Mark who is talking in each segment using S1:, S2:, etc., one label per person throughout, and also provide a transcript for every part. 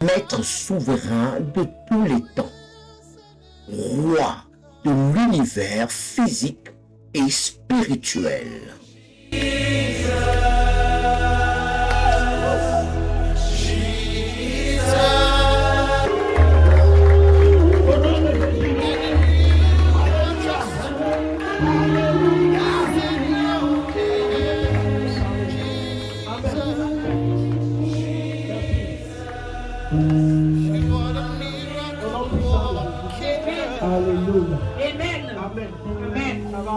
S1: Maître souverain de tous les temps, roi de l'univers physique et spirituel.
S2: Alléluia.
S3: Amen.
S2: Amen.
S3: Amen.
S2: Ça va?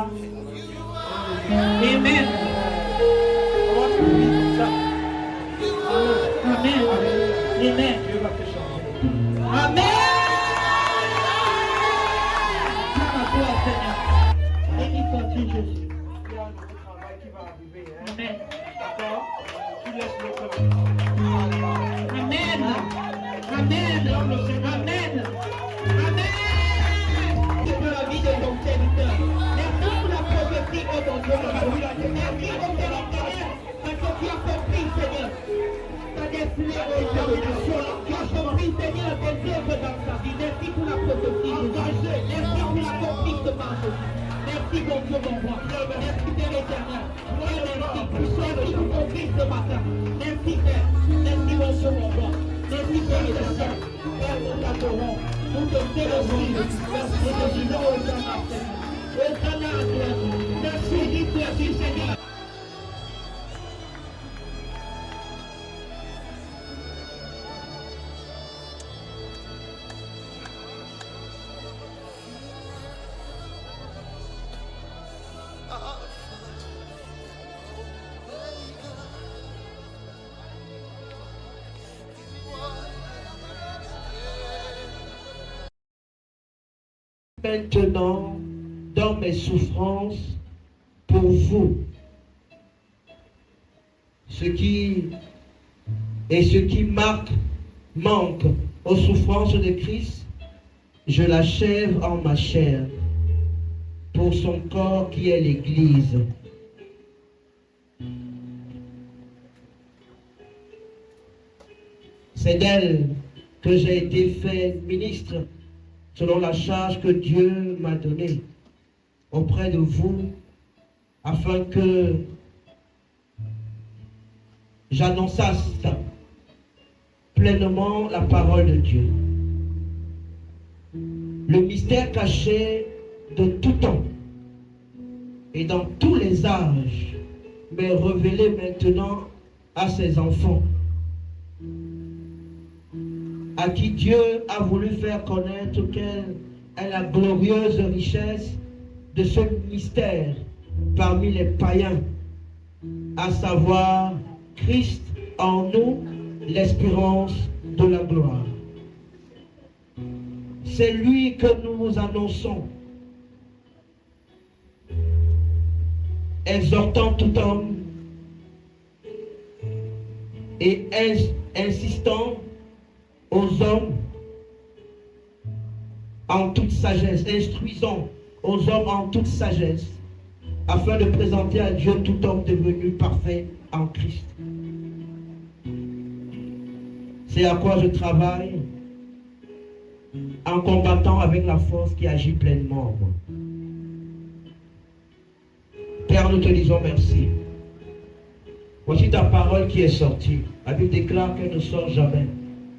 S3: Amen.
S2: On va prier comme ça.
S3: Amen. Amen.
S2: Dieu va te changer.
S3: Amen. Gloire à toi, Seigneur. Béni sois-tu, Jésus.
S2: Il y a un nouveau travail qui va arriver. Hein?
S3: Amen.
S2: D'accord? Tu laisses le cœur.
S3: Amen. Amen. Amen. Amen. C'est pour la vie de ton serviteur. Merci pour la prophétie, oh mon Dieu. Merci, oh Seigneur, parce que tu as compris, Seigneur. Ta destinée, oh détermination. Tu as compris, Seigneur, tes œuvres dans sa vie. Merci pour la prophétie. Merci pour la confiance de ma vie. Merci, mon Dieu, mon roi. Merci, Père éternel. Merci, puissant de ton Christ ce matin. Merci, Père. Merci, mon Dieu, mon roi. Merci, Père éternel. Père, nous t'adorons. Nous te célébrons. Merci, de vivre au Seigneur. Merci, merci, Seigneur.
S4: Maintenant, dans mes souffrances, pour vous, ce qui manque aux souffrances de Christ, je l'achève en ma chair, pour son corps qui est l'Église. C'est d'elle que j'ai été fait ministre, selon la charge que Dieu m'a donnée auprès de vous, afin que j'annonçasse pleinement la parole de Dieu. Le mystère caché de tout temps et dans tous les âges m'est révélé maintenant à ses enfants, à qui Dieu a voulu faire connaître quelle est la glorieuse richesse de ce mystère parmi les païens, à savoir Christ en nous, l'espérance de la gloire. C'est lui que nous annonçons, exhortant tout homme et insistant aux hommes en toute sagesse, instruisant aux hommes en toute sagesse, afin de présenter à Dieu tout homme devenu parfait en Christ. C'est à quoi je travaille en combattant avec la force qui agit pleinement en moi. Père, nous te disons merci. Voici ta parole qui est sortie. La Bible déclare qu'elle ne sort jamais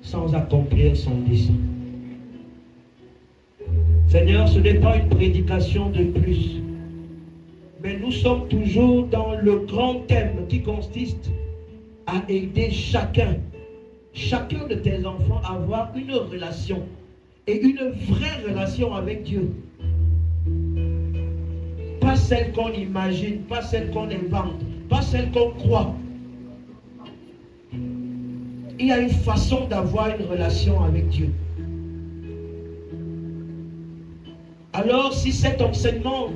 S4: sans accomplir son dessein. Seigneur, ce n'est pas une prédication de plus, mais nous sommes toujours dans le grand thème qui consiste à aider chacun de tes enfants à avoir une relation, et une vraie relation avec Dieu. Pas celle qu'on imagine, pas celle qu'on invente, pas celle qu'on croit. Il y a une façon d'avoir une relation avec Dieu. Alors, si cet enseignement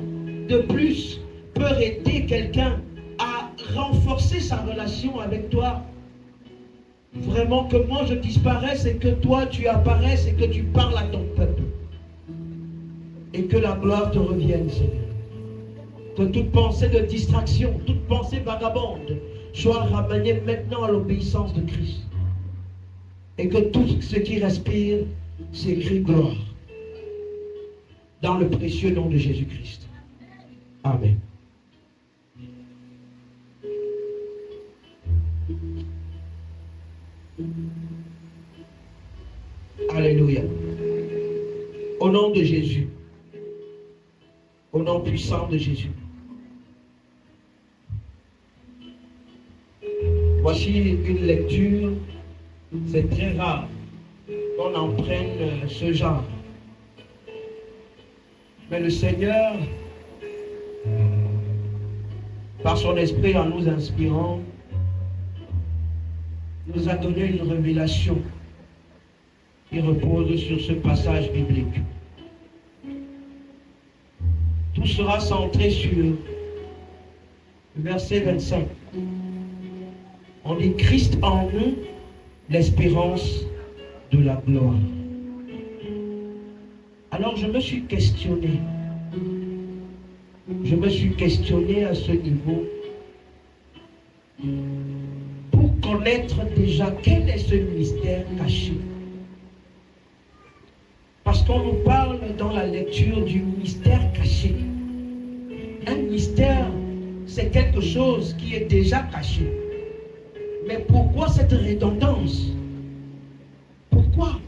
S4: de plus peut aider quelqu'un à renforcer sa relation avec toi, vraiment que moi je disparaisse et que toi tu apparaisses et que tu parles à ton peuple. Et que la gloire te revienne, Seigneur. Que toute pensée de distraction, toute pensée vagabonde soit ramenée maintenant à l'obéissance de Christ. et que tout ce qui respire s'écrie gloire. Dans le précieux nom de Jésus-Christ. Amen. Alléluia. Au nom de Jésus. Au nom puissant de Jésus. Voici une lecture. C'est très rare qu'on en prenne ce genre. Mais le Seigneur, par son esprit en nous inspirant, nous a donné une révélation qui repose sur ce passage biblique. Tout sera centré sur le verset 25. On dit Christ en nous, l'espérance de la gloire. Alors je me suis questionné. Je me suis questionné à ce niveau pour connaître déjà quel est ce mystère caché. Parce qu'on nous parle dans la lecture du mystère caché. Un mystère, c'est quelque chose qui est déjà caché. Mais pourquoi cette redondance? Pourquoi?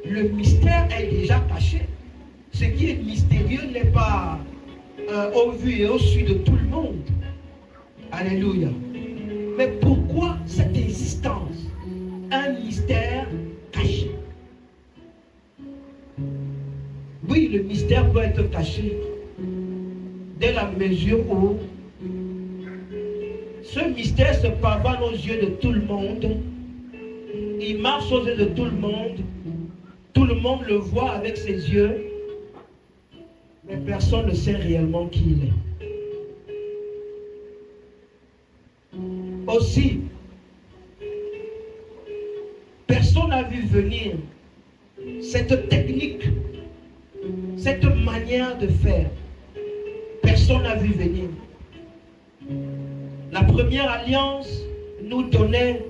S4: Le mystère est déjà caché. Ce qui est mystérieux n'est pas au vu et au su de tout le monde. Alléluia. Mais pourquoi cette existence? Un mystère caché. Oui, le mystère peut être caché dès la mesure où ce mystère se pavane aux yeux de tout le monde. Il marche aux yeux de tout le monde. Tout le monde le voit avec ses yeux. Mais personne ne sait réellement qui il est. Aussi, personne n'a vu venir cette technique, cette manière de faire. Personne n'a vu venir. La première alliance nous donnait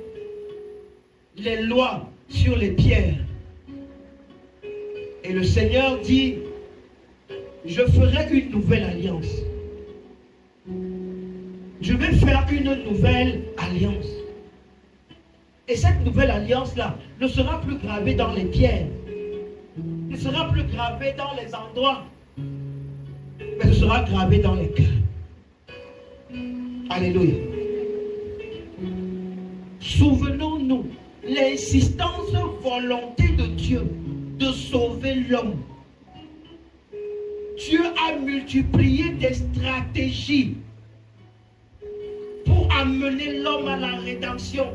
S4: les lois sur les pierres. Et le Seigneur dit, je ferai une nouvelle alliance. Je vais faire une nouvelle alliance. Et cette nouvelle alliance-là ne sera plus gravée dans les pierres, ne sera plus gravée dans les endroits, mais ce sera gravé dans les cœurs. Alléluia. Souvenons-nous, l'insistance volonté de Dieu de sauver l'homme. Dieu a multiplié des stratégies pour amener l'homme à la rédemption,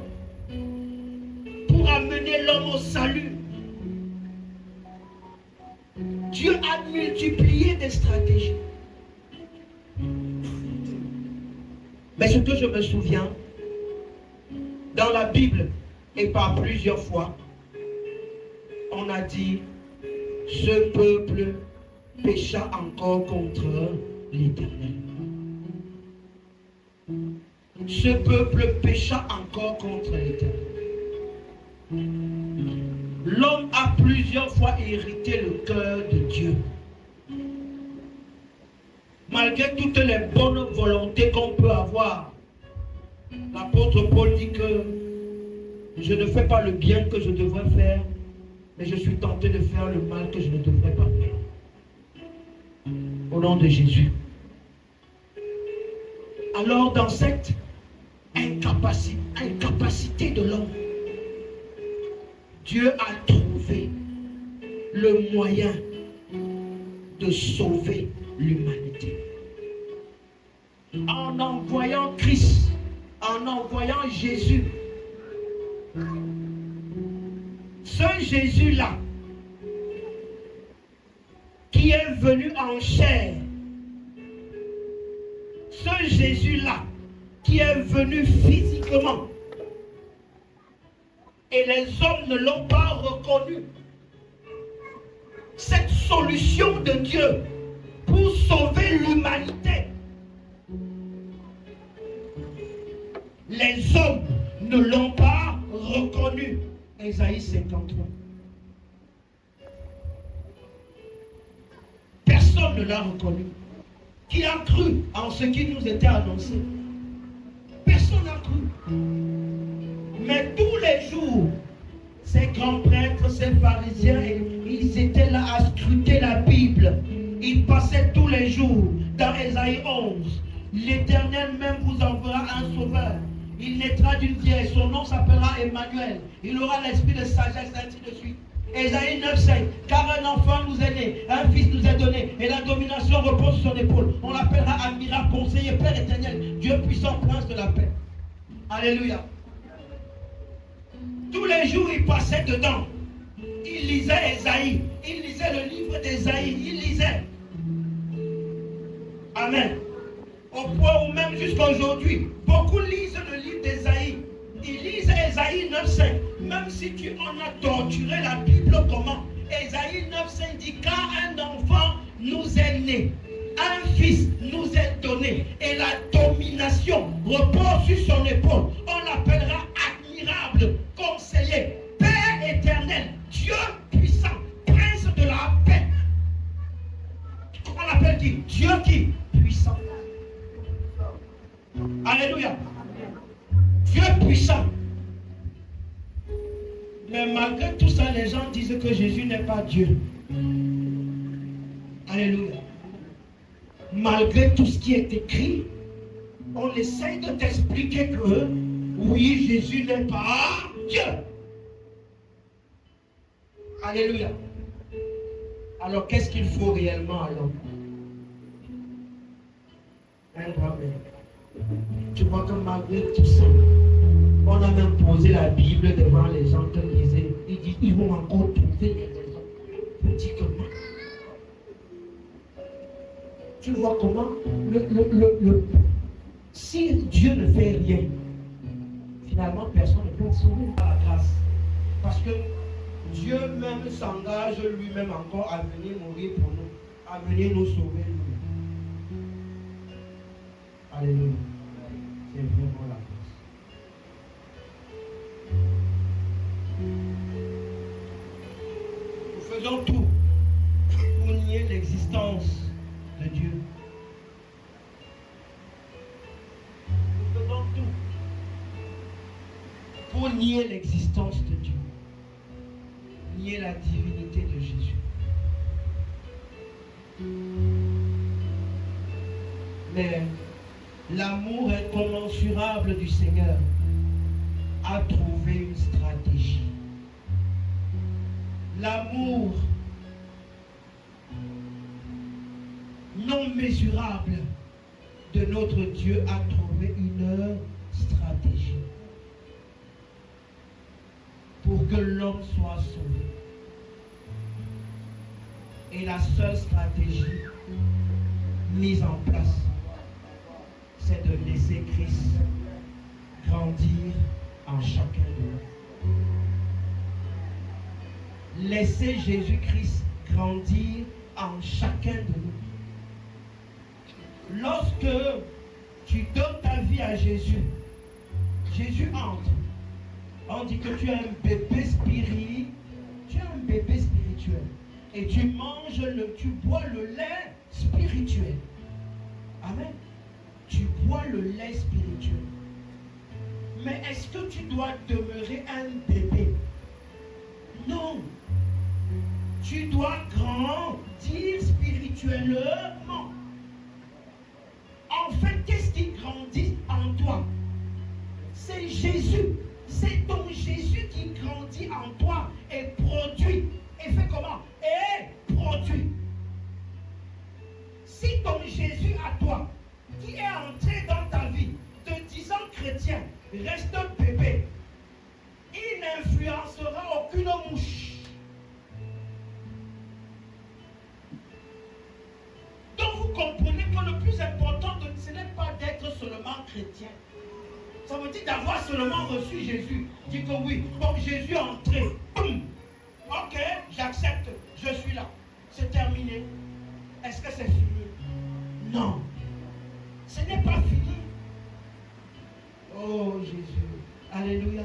S4: pour amener l'homme au salut. Dieu a multiplié des stratégies. Mais ce que je me souviens, dans la Bible, et par plusieurs fois, on a dit, ce peuple pécha encore contre l'Éternel. Ce peuple pécha encore contre l'Éternel. L'homme a plusieurs fois irrité le cœur de Dieu. Malgré toutes les bonnes volontés qu'on peut avoir, l'apôtre Paul dit que je ne fais pas le bien que je devrais faire, mais je suis tenté de faire le mal que je ne devrais pas faire. Au nom de Jésus. Alors dans cette incapacité de l'homme, Dieu a trouvé le moyen de sauver l'humanité. En envoyant Christ, en envoyant Jésus. Ce Jésus-là, qui est venu en chair, ce Jésus-là, qui est venu physiquement, et les hommes ne l'ont pas reconnu. Cette solution de Dieu pour sauver l'humanité, les hommes ne l'ont pas reconnu. Ésaïe 53. Personne ne l'a reconnu. Qui a cru en ce qui nous était annoncé? Personne n'a cru. Mais tous les jours, ces grands prêtres, ces pharisiens, ils étaient là à scruter la Bible. Ils passaient tous les jours dans Ésaïe 11. L'Éternel même vous enverra un sauveur. Il naîtra d'une vierge, son nom s'appellera Emmanuel. Il aura l'esprit de sagesse, ainsi de suite. Ésaïe 9,5. Car un enfant nous est né, un fils nous est donné, et la domination repose sur son épaule. On l'appellera admirable, conseiller, Père éternel, Dieu puissant, prince de la paix. Alléluia. Tous les jours, il passait dedans. Il lisait Ésaïe. Il lisait le livre d'Ésaïe. Il lisait. Amen. Au point où même jusqu'à aujourd'hui, beaucoup lisent le livre d'Ésaïe. Ils lisent Ésaïe 9,5. Même si tu en as torturé la Bible, comment? Ésaïe 9,5 dit, car un enfant nous est né, un fils nous est donné, et la domination repose sur son épaule. On l'appellera admirable, conseiller, Père éternel, Dieu puissant, prince de la paix. On l'appelle qui? Dieu qui? Puissant. Alléluia. Dieu puissant. Mais malgré tout ça, les gens disent que Jésus n'est pas Dieu. Alléluia. Malgré tout ce qui est écrit, on essaye de t'expliquer que oui, Jésus n'est pas Dieu. Alléluia. Alors qu'est-ce qu'il faut réellement alors? Un grand mère. Tu vois que malgré tout ça, on a même posé la Bible devant les gens qui lisaient. Ils disent, ils vont encore trouver des raisons. Vous dites comment? Tu vois comment si Dieu ne fait rien, finalement personne ne peut être sauvé par la grâce. Parce que Dieu même s'engage lui-même encore à venir mourir pour nous, à venir nous sauver nous. Alléluia. C'est vraiment la grâce. Nous faisons tout pour nier l'existence de Dieu. Nous faisons tout pour nier l'existence de Dieu. Nier la divinité de Jésus. Mais l'amour incommensurable du Seigneur a trouvé une stratégie. L'amour non mesurable de notre Dieu a trouvé une stratégie pour que l'homme soit sauvé. Et la seule stratégie mise en place, c'est de laisser Christ grandir en chacun de nous. Laissez Jésus-Christ grandir en chacun de nous. Lorsque tu donnes ta vie à Jésus, Jésus entre. On dit que tu es un bébé spirituel. Tu es un bébé spirituel. Et tu manges, tu bois le lait spirituel. Amen. Tu bois le lait spirituel. Mais est-ce que tu dois demeurer un bébé? Non. Tu dois grandir spirituellement. En fait, qu'est-ce qui grandit en toi? C'est Jésus. C'est ton Jésus qui grandit en toi et produit. Et fait comment? Et produit. Si ton Jésus à toi, qui est entré dans ta vie, te disant chrétien, reste un bébé, il n'influencera aucune mouche. Donc vous comprenez que le plus important, ce n'est pas d'être seulement chrétien. Ça veut dire d'avoir seulement reçu Jésus. Dis que oui, comme Jésus est entré, boum, ok, j'accepte, je suis là. C'est terminé. Est-ce que c'est fini? Non. Ce n'est pas fini. Oh Jésus. Alléluia.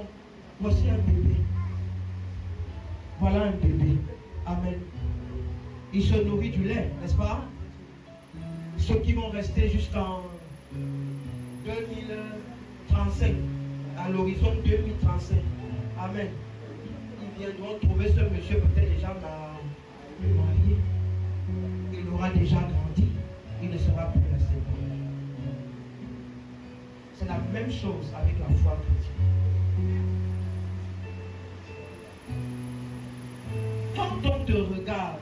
S4: Voici un bébé. Voilà un bébé. Amen. Il se nourrit du lait, n'est-ce pas? Ceux qui vont rester jusqu'en 2035, à l'horizon 2035. Amen. Ils viendront trouver ce monsieur peut-être déjà marié. Il aura déjà grandi. Il ne sera plus resté. C'est la même chose avec la foi chrétienne. Quand on te regarde,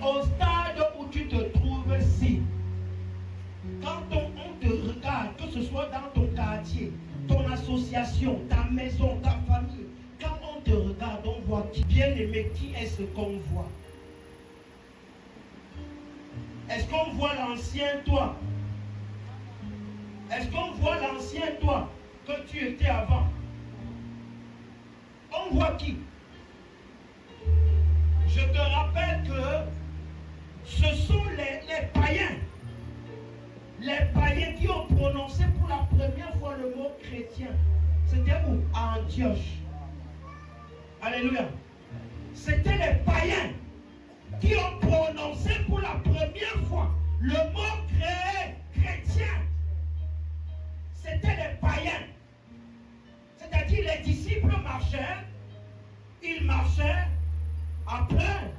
S4: au stade où tu te trouves-ci, quand on te regarde, que ce soit dans ton quartier, ton association, ta maison, ta famille, quand on te regarde, on voit qui, bien aimé, qui est ce qu'on voit? Est-ce qu'on voit l'ancien toi? Est-ce qu'on voit l'ancien toi que tu étais avant? On voit qui? Je te rappelle que ce sont les païens. Les païens qui ont prononcé pour la première fois le mot chrétien. C'était où? À Antioche. Alléluia. C'était les païens qui ont prononcé pour la première fois le mot chrétien. C'était les païens. C'est-à-dire les disciples marchaient. Ils marchaient. Après,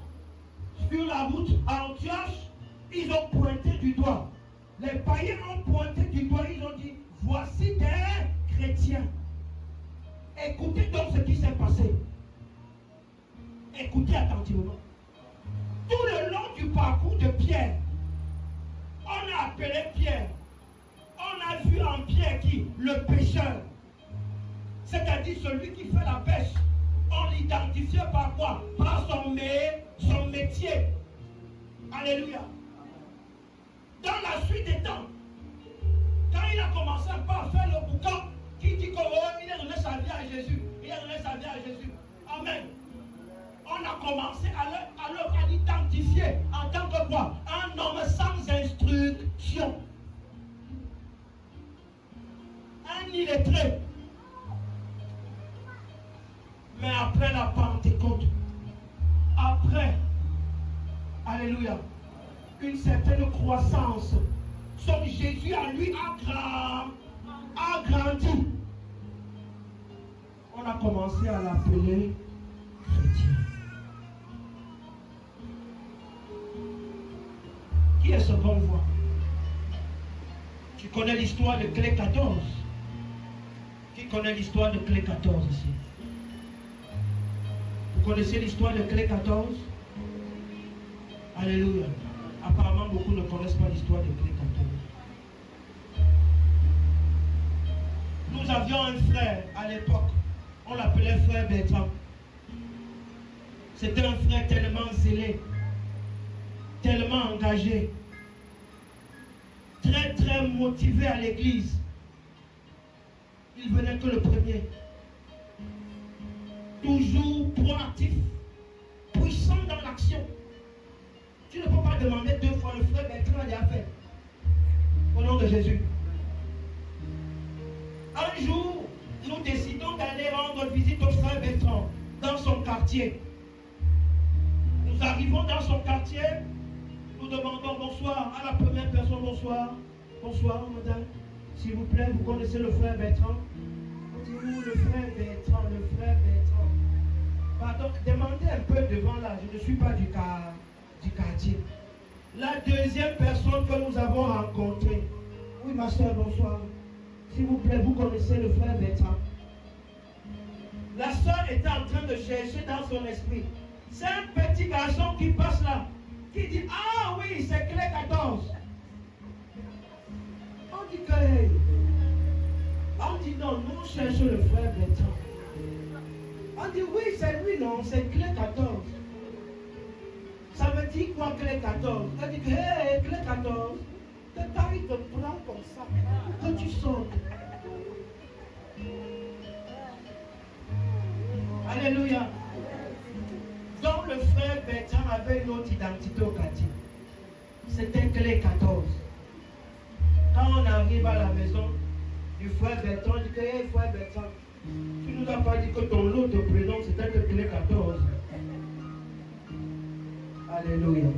S4: sur la route à Antioche, ils ont pointé du doigt. Les païens ont pointé du doigt, ils ont dit, voici des chrétiens. Écoutez donc ce qui s'est passé. Écoutez attentivement. Tout le long du parcours de Pierre, on a appelé Pierre. On a vu en Pierre qui? Le pêcheur. C'est-à-dire celui qui fait la pêche. On l'identifiait par quoi? Par son métier. Alléluia. Dans la suite des temps, quand il a commencé à faire le boucan, qui dit qu'il a donné sa vie à Jésus. Il a donné sa vie à Jésus. Amen. On a commencé à l'identifier en tant que quoi? Un homme sans instruction. Un illettré. Mais après la Pentecôte, après, alléluia, une certaine croissance, son Jésus à lui a grandi. On a commencé à l'appeler chrétien. Qui est ce qu'on voit? Tu connais l'histoire de Clé 14? Qui connaît l'histoire de Clé 14 ici? Vous connaissez l'histoire de Clé 14? Alléluia. Apparemment, beaucoup ne connaissent pas l'histoire de Clé 14. Nous avions un frère à l'époque. On l'appelait frère Bertrand. C'était un frère tellement zélé, tellement engagé, très très motivé à l'église. Il venait que le premier. Toujours proactif, puissant dans l'action. Tu ne peux pas demander deux fois, le frère Bertrand a déjà fait. Au nom de Jésus. Un jour, nous décidons d'aller rendre visite au frère Bertrand dans son quartier. Nous arrivons dans son quartier, nous demandons bonsoir à la première personne, bonsoir. Bonsoir, madame. S'il vous plaît, vous connaissez le frère Bertrand? On dit, où le frère Bertrand, le frère Bertrand. Pardon, demandez un peu devant là, je ne suis pas du quartier. La deuxième personne que nous avons rencontrée. Oui, ma soeur, bonsoir. S'il vous plaît, vous connaissez le frère Bertrand? La soeur était en train de chercher dans son esprit. C'est un petit garçon qui passe là, qui dit, ah oui, c'est Clé 14. On dit que, on dit non, nous cherchons le frère Bertrand. On dit oui, c'est lui, non, c'est Clé 14. Ça veut dire quoi, Clé 14? On dit que, hé, Clé 14, que Paris te prend comme ça, que tu sautes. Alléluia. Donc le frère Bertrand avait une autre identité au quartier. C'était Clé 14. Quand on arrive à la maison du frère Bertrand, on dit que, hey, frère Bertrand, tu nous as pas dit que ton lot de prénom c'était que Clé 14. Alléluia.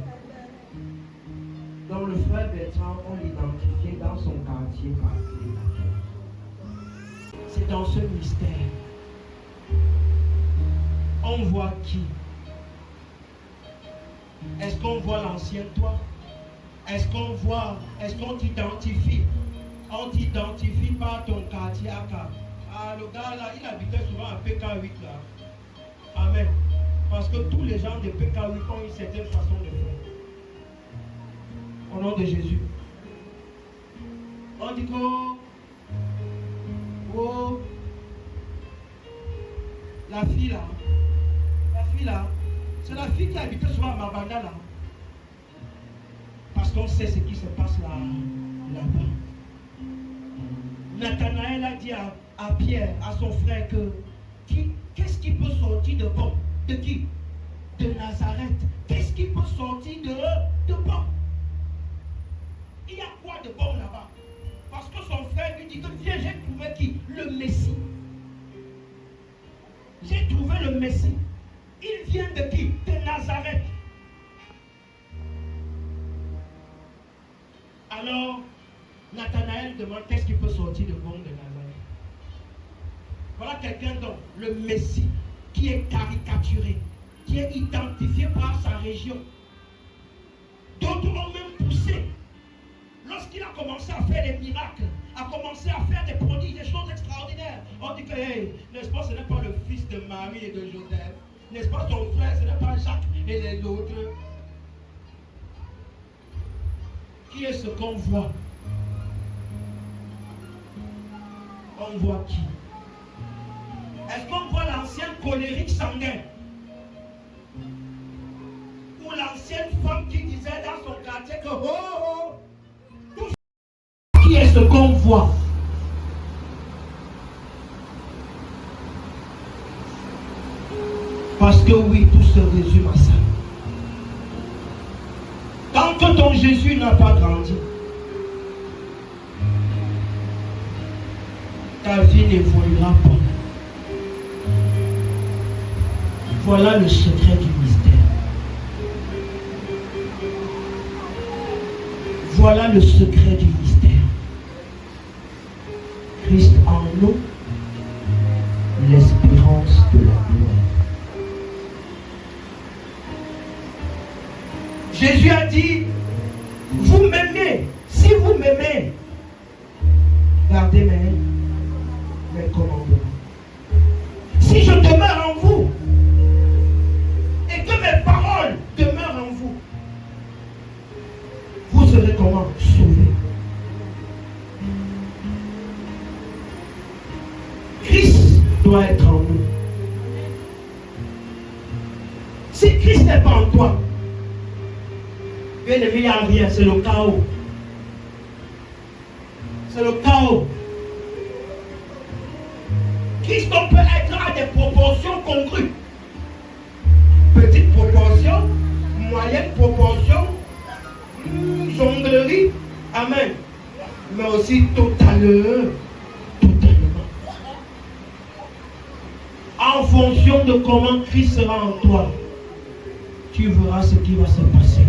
S4: Donc le frère Bertrand, on l'identifiait dans son quartier par c'est dans ce mystère. On voit qui? Est-ce qu'on voit l'ancien toi? Est-ce qu'on t'identifie? On t'identifie par ton quartier AK. Ah, le gars là, il habitait souvent à PK8 là. Amen. Parce que tous les gens de PK8 ont une certaine façon de faire. Au nom de Jésus. On dit que oh, la fille là, c'est la fille qui habitait souvent à Mabanda là. Parce qu'on sait ce qui se passe là-bas. Nathanaël a dit à Pierre, à son frère, que qu'est-ce qui peut sortir de bon? De qui? De Nazareth. Qu'est-ce qui peut sortir de bon? Il y a quoi de bon là-bas? Parce que son frère lui dit que viens, j'ai trouvé qui? Le Messie. J'ai trouvé le Messie. Il vient de qui? De Nazareth. Alors, Nathanaël demande qu'est-ce qui peut sortir de bon de Nazareth. Voilà quelqu'un dont le Messie qui est caricaturé, qui est identifié par sa région. D'autres ont même poussé. Lorsqu'il a commencé à faire des miracles, a commencé à faire des prodiges, des choses extraordinaires, on dit que, hey, n'est-ce pas, ce n'est pas le fils de Marie et de Joseph, n'est-ce pas, son frère, ce n'est pas Jacques et les autres. Qui est ce qu'on voit? On voit qui? Est-ce qu'on voit l'ancien colérique sanguin? Ou l'ancienne femme qui disait dans son quartier que oh oh, tout... Qui est ce qu'on voit? Parce que oui, tout se résume à ça. Tant que ton Jésus n'a pas grandi, ta vie n'évoluera pas. Voilà le secret du mystère. Voilà le secret du mystère. Christ en nous, l'espérance de la gloire. Jésus a dit, vous m'aimez, si vous m'aimez, gardez mes commandements. Si je demeure en vous, et que mes paroles demeurent en vous, vous serez comment? Sauvés. Christ doit être en nous. Si Christ n'est pas en toi, bien aimé, il n'y a rien, c'est le chaos. C'est le chaos. Christ, on peut être à des proportions congrues. Petite proportion, moyenne proportion, jonglerie, amen. Mais aussi totalement. En fonction de comment Christ sera en toi, tu verras ce qui va se passer.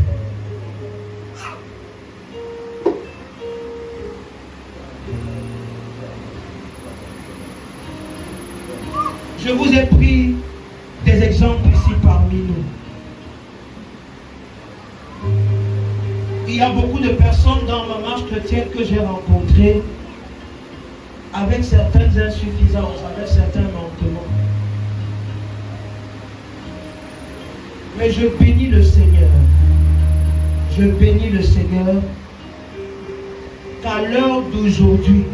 S4: Je vous ai pris des exemples ici parmi nous. Il y a beaucoup de personnes dans ma marche chrétienne que j'ai rencontrées avec certaines insuffisances, avec certains manquements. Mais je bénis le Seigneur. Je bénis le Seigneur qu'à l'heure d'aujourd'hui,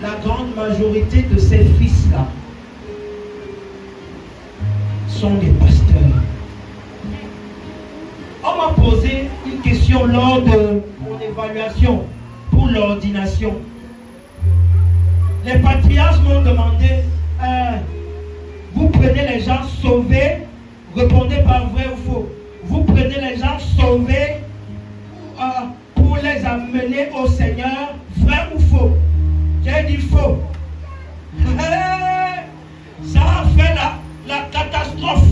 S4: la grande majorité de ces fils-là sont des pasteurs. On m'a posé une question lors de mon évaluation pour l'ordination. Les patriarches m'ont demandé, vous prenez les gens sauvés, répondez par vrai ou faux. Vous prenez les gens sauvés pour les amener au Seigneur, vrai ou faux? J'ai dit faux. Ça a fait la catastrophe.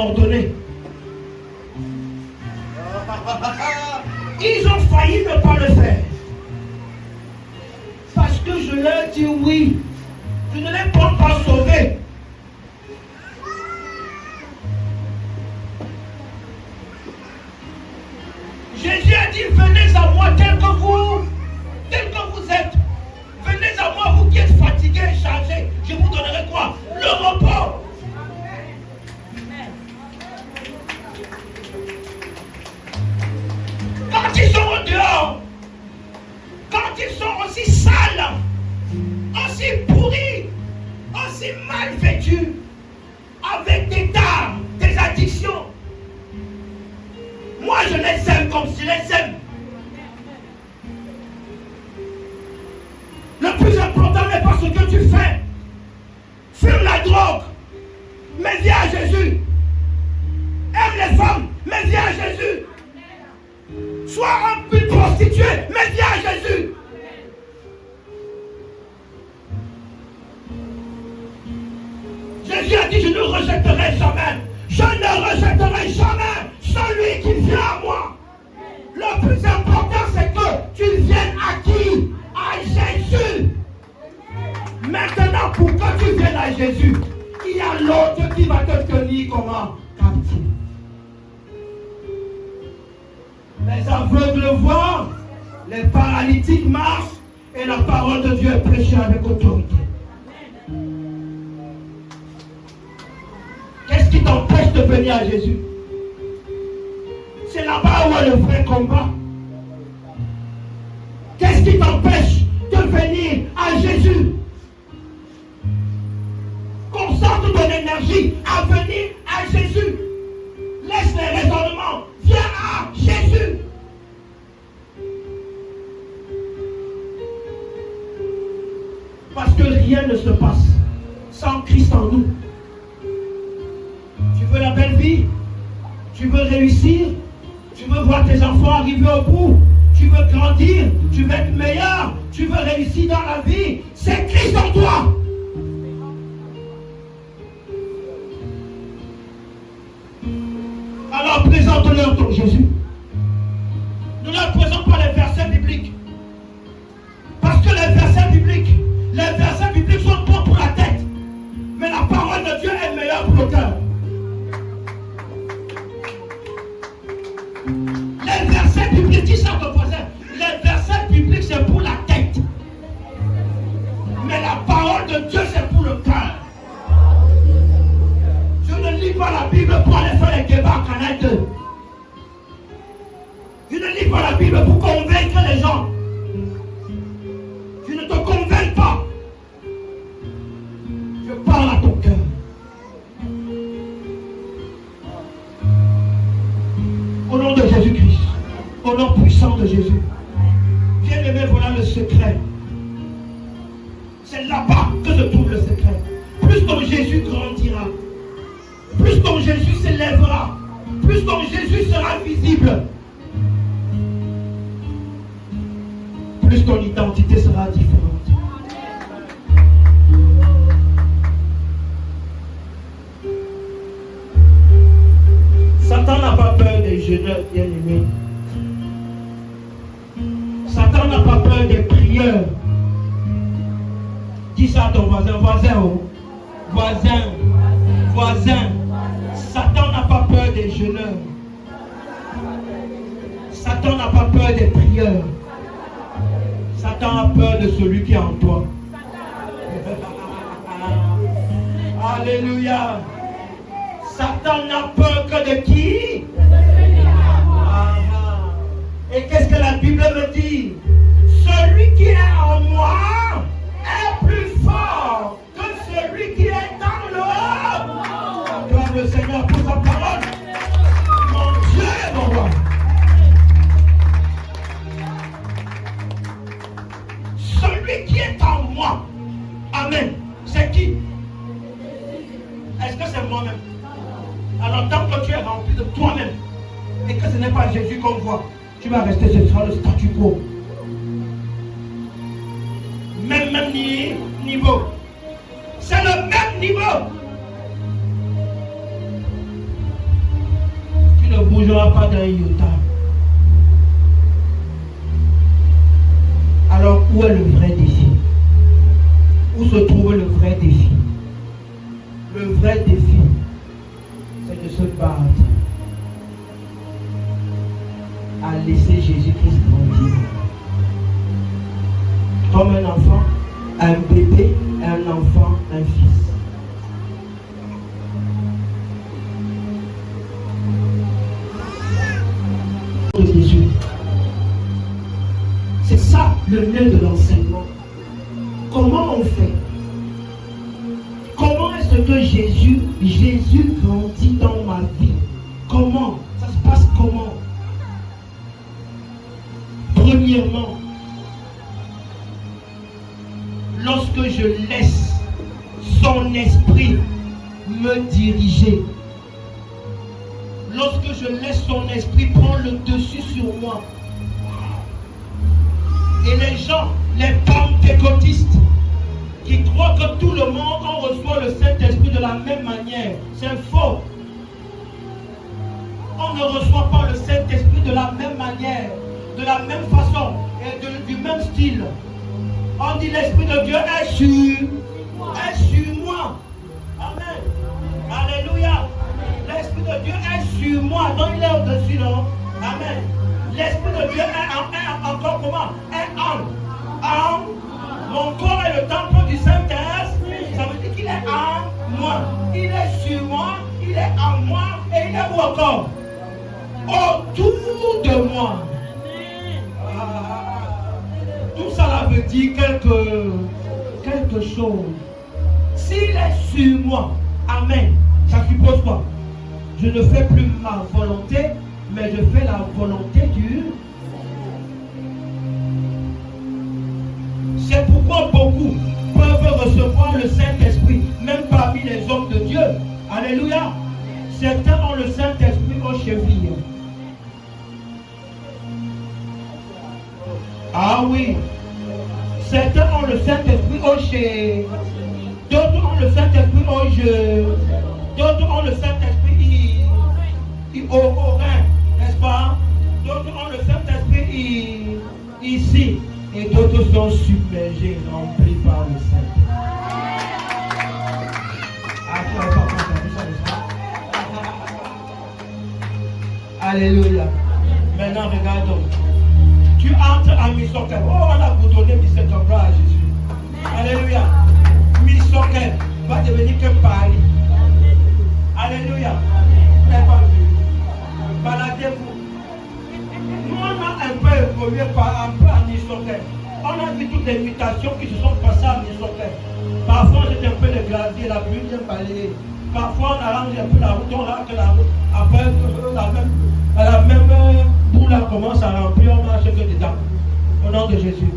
S4: m'ordonner. Ils ont failli ne pas le faire. Parce que je leur dis oui. Je ne les pas sauver. Jésus a dit, venez à moi tel que vous êtes. Venez à moi, vous qui êtes fatigués et chargés. Je vous donnerai quoi? Le repos. Quand ils sont au dehors, quand ils sont aussi sales, aussi pourris, aussi mal vêtus, avec des tares, des addictions, moi je les aime comme je les aime. Le plus important n'est pas ce que tu fais. Fume la drogue, mais viens à Jésus. Aime les femmes, mais viens à Jésus. Sois une prostituée, mais viens à Jésus. Jésus a dit, je ne rejetterai jamais. Je ne rejetterai jamais celui qui vient à moi. Le plus important, c'est que tu viennes à qui? À Jésus. Maintenant, pour que tu viennes à Jésus, il y a l'autre qui va te tenir comment? Captif. Les aveugles voient, les paralytiques marchent, et la parole de Dieu est prêchée avec autorité. Qu'est-ce qui t'empêche de venir à Jésus? C'est là-bas où est le vrai combat. Qu'est-ce qui t'empêche de venir à Jésus? Concentre ton énergie à venir à Jésus. Laisse les raisonnements. Viens à Jésus. Parce que rien ne se passe sans Christ en nous. Tu veux la belle vie? Tu veux réussir? Tu veux voir tes enfants arriver au bout? Tu veux grandir? Tu veux être meilleur? Tu veux réussir dans la vie? C'est Christ en toi. Alors présente-leur ton Jésus. Ne leur présente pas les versets bibliques. Parce que les versets bibliques sont bons pour la tête. Mais la parole de Dieu est meilleure pour le cœur. Les versets bibliques, dis ça à ton voisin. Les versets bibliques, c'est pour la tête. Mais la parole de Dieu, c'est pour le cœur. Je ne lis pas la Bible pour aller faire les débats à Canal 2. Je ne lis pas la Bible pour convaincre les gens. Je ne te convainc pas. Je parle à ton cœur. Au nom de Jésus-Christ, au nom puissant de Jésus, bien-aimé, voilà le secret. C'est là-bas que se trouve le secret. Plus ton Jésus grandira, plus ton Jésus s'élèvera, plus ton Jésus sera visible, plus ton identité sera différente. Satan n'a pas peur des jeunes bien-aimés. Satan n'a pas peur des prieurs. Dis ça à ton voisin, oh. Voisin. Satan n'a pas peur des jeûneurs. Satan n'a pas peur des prieurs. Satan a peur de celui qui est en toi. Alléluia. Satan n'a peur que de qui? Et qu'est-ce que la Bible me dit? Celui qui est en moi est plus fort que celui qui est dans le haut. Acclame le Seigneur pour sa parole. Mon Dieu est mon roi. Celui qui est en moi. Amen. C'est qui? Est-ce que c'est moi-même? Alors tant que tu es rempli de toi-même et que ce n'est pas Jésus qu'on voit, tu vas rester, ce sera le statu quo. Même niveau. C'est le même niveau. bougeras pas d'un iota. Alors, où est le vrai défi? Où se trouve le vrai défi? Le vrai défi, c'est de se battre à laisser Jésus-Christ grandir. Comme un enfant, un bébé, un enfant, un fils. De Jésus. C'est ça le nœud de l'enseignement. Comment on fait? Comment est-ce que Jésus grandit dans ma vie? Comment? Ça se passe comment? Premièrement, lorsque je laisse son esprit me diriger, lorsque je laisse son esprit prendre le dessus sur moi, et les gens, les pentecôtistes, qui croient que tout le monde en reçoit le Saint-Esprit de la même manière, c'est faux. On ne reçoit pas le Saint-Esprit de la même manière, de la même façon et du même style. On dit l'Esprit de Dieu est sur moi. Amen. Alléluia. L'Esprit de Dieu est sur moi. Donc il est au-dessus, non? Amen. L'Esprit de Dieu est encore comment? Est en mon corps est le temple du Saint-Esprit. Ça veut dire qu'il est en moi. Il est sur moi, il est en moi et il est où encore? Autour de moi. Tout ça veut dire quelque chose. S'il est sur moi, amen, ça suppose quoi? Je ne fais plus ma volonté, mais je fais la volonté du... C'est pourquoi beaucoup peuvent recevoir le Saint-Esprit, même parmi les hommes de Dieu. Alléluia. Certains ont le Saint-Esprit aux chevilles. Ah oui. Certains ont le Saint-Esprit aux chevilles. D'autres ont le Saint-Esprit aux jeux. D'autres ont le Saint-Esprit au rein, n'est-ce pas? D'autres ont le Saint-Esprit ici. Et d'autres sont submergés, remplis par le Saint. Ah, tu n'avais pas entendu ça, n'est-ce pas? Alléluia. Maintenant, regarde donc. Tu entres à Misokem. Oh, on a boutonné Misokem, gloire à Jésus. Alléluia. Misokem va devenir que Paris. Alléluia. Vous n'avez pas vu. Baladez-vous. Nous, on a un peu évolué un peu à Misokem. On a vu toutes les mutations qui se sont passées à Misokem. Parfois, on jette un peu de glacier, la pluie vient balayer. Parfois, on arrange un peu la route, on arrange la route. Après, la même boule commence à remplir, on marche que dedans. Au nom de Jésus.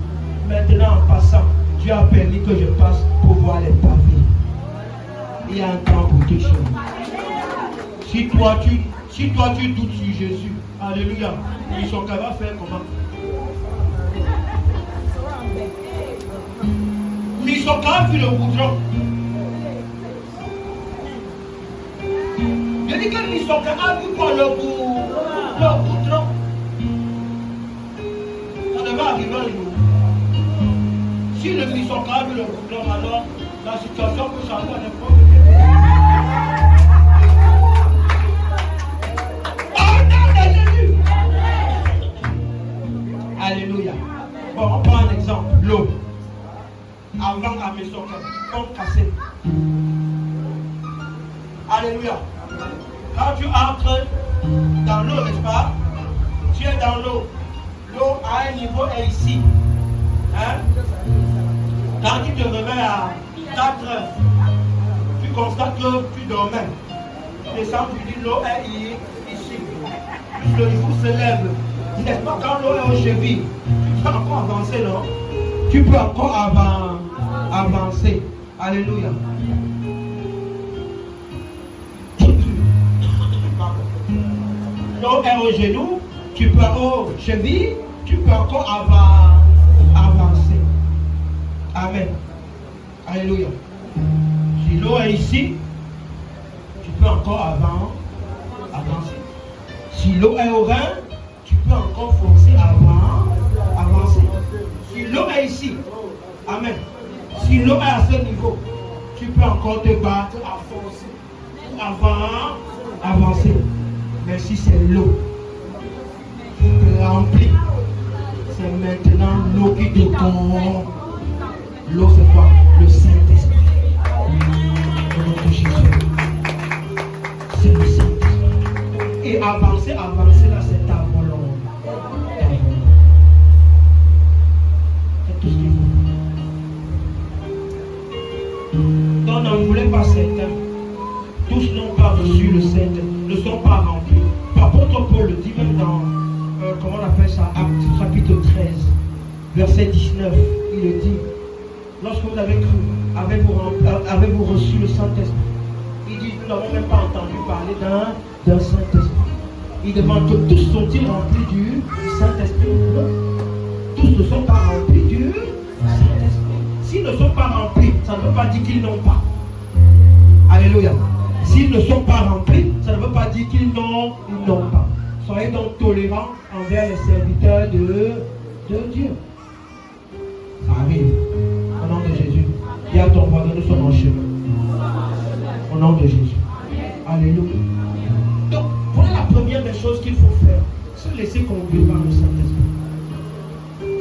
S4: Maintenant, en passant, Dieu a permis que je passe pour voir les pavés. Il y a un temps pour toutes choses. Si toi, tu doutes sur Jésus, alléluia, ils sont capables de faire comment? Mais ils sont capables de faire le goudron. Je dis que ils sont capables de faire le goudron. Ça devait arriver à nous. Si le ils sont capables de faire le goudron, alors la situation peut changer à n'importe quel moment. Alléluia. Bon, on prend un exemple. L'eau. Avant à Misokem, comme cassé. Alléluia. Quand tu entres dans l'eau, n'est-ce pas? Tu es dans l'eau. L'eau à un niveau est ici. Hein? Quand tu te réveilles à 4 heures, tu constates que tu dormais. Tu descends, tu dis l'eau est ici. Plus le niveau se lève. N'est-ce pas quand l'eau est aux chevilles? Tu peux encore avancer, non? Tu peux encore avancer. Alléluia. L'eau est aux genoux, tu peux aux chevilles, tu peux encore avancer. Amen. Alléluia. Si l'eau est ici, tu peux encore avancer. Si l'eau est au rein, tu peux encore forcer avancer. Si l'eau est ici, amen. Si l'eau est à ce niveau, tu peux encore te battre à forcer, avancer. Mais si c'est l'eau qui te remplit, c'est maintenant l'eau qui te tombe. L'eau, c'est quoi? Le Saint-Esprit. Au nom de Jésus. C'est le Saint-Esprit. Et avancer, là, c'est ta volonté. C'est tout ce qu'il faut. Donc, n'en voulez pas certains. Tous n'ont pas reçu le Saint-Esprit, ne sont pas remplis. L'apôtre Paul le dit même dans, comment on appelle ça, Actes chapitre 13, verset 19, il le dit. Lorsque vous avez cru, avez-vous reçu le Saint-Esprit? Il dit, nous n'avons même pas entendu parler d'un Saint-Esprit. Il demande que tous sont-ils remplis du Saint-Esprit? Non. Tous ne sont pas remplis du Saint-Esprit. S'ils ne sont pas remplis, ça ne veut pas dire qu'ils n'ont pas. Alléluia. S'ils ne sont pas remplis, ça ne veut pas dire qu'ils n'ont pas. Soyez donc tolérants envers les serviteurs de Dieu. Ça arrive. Au nom de Jésus. Dis à ton voisin, nous sommes en chemin. Au nom de Jésus. Alléluia. Donc, voilà la première des choses qu'il faut faire. Se laisser conduire par le Saint-Esprit.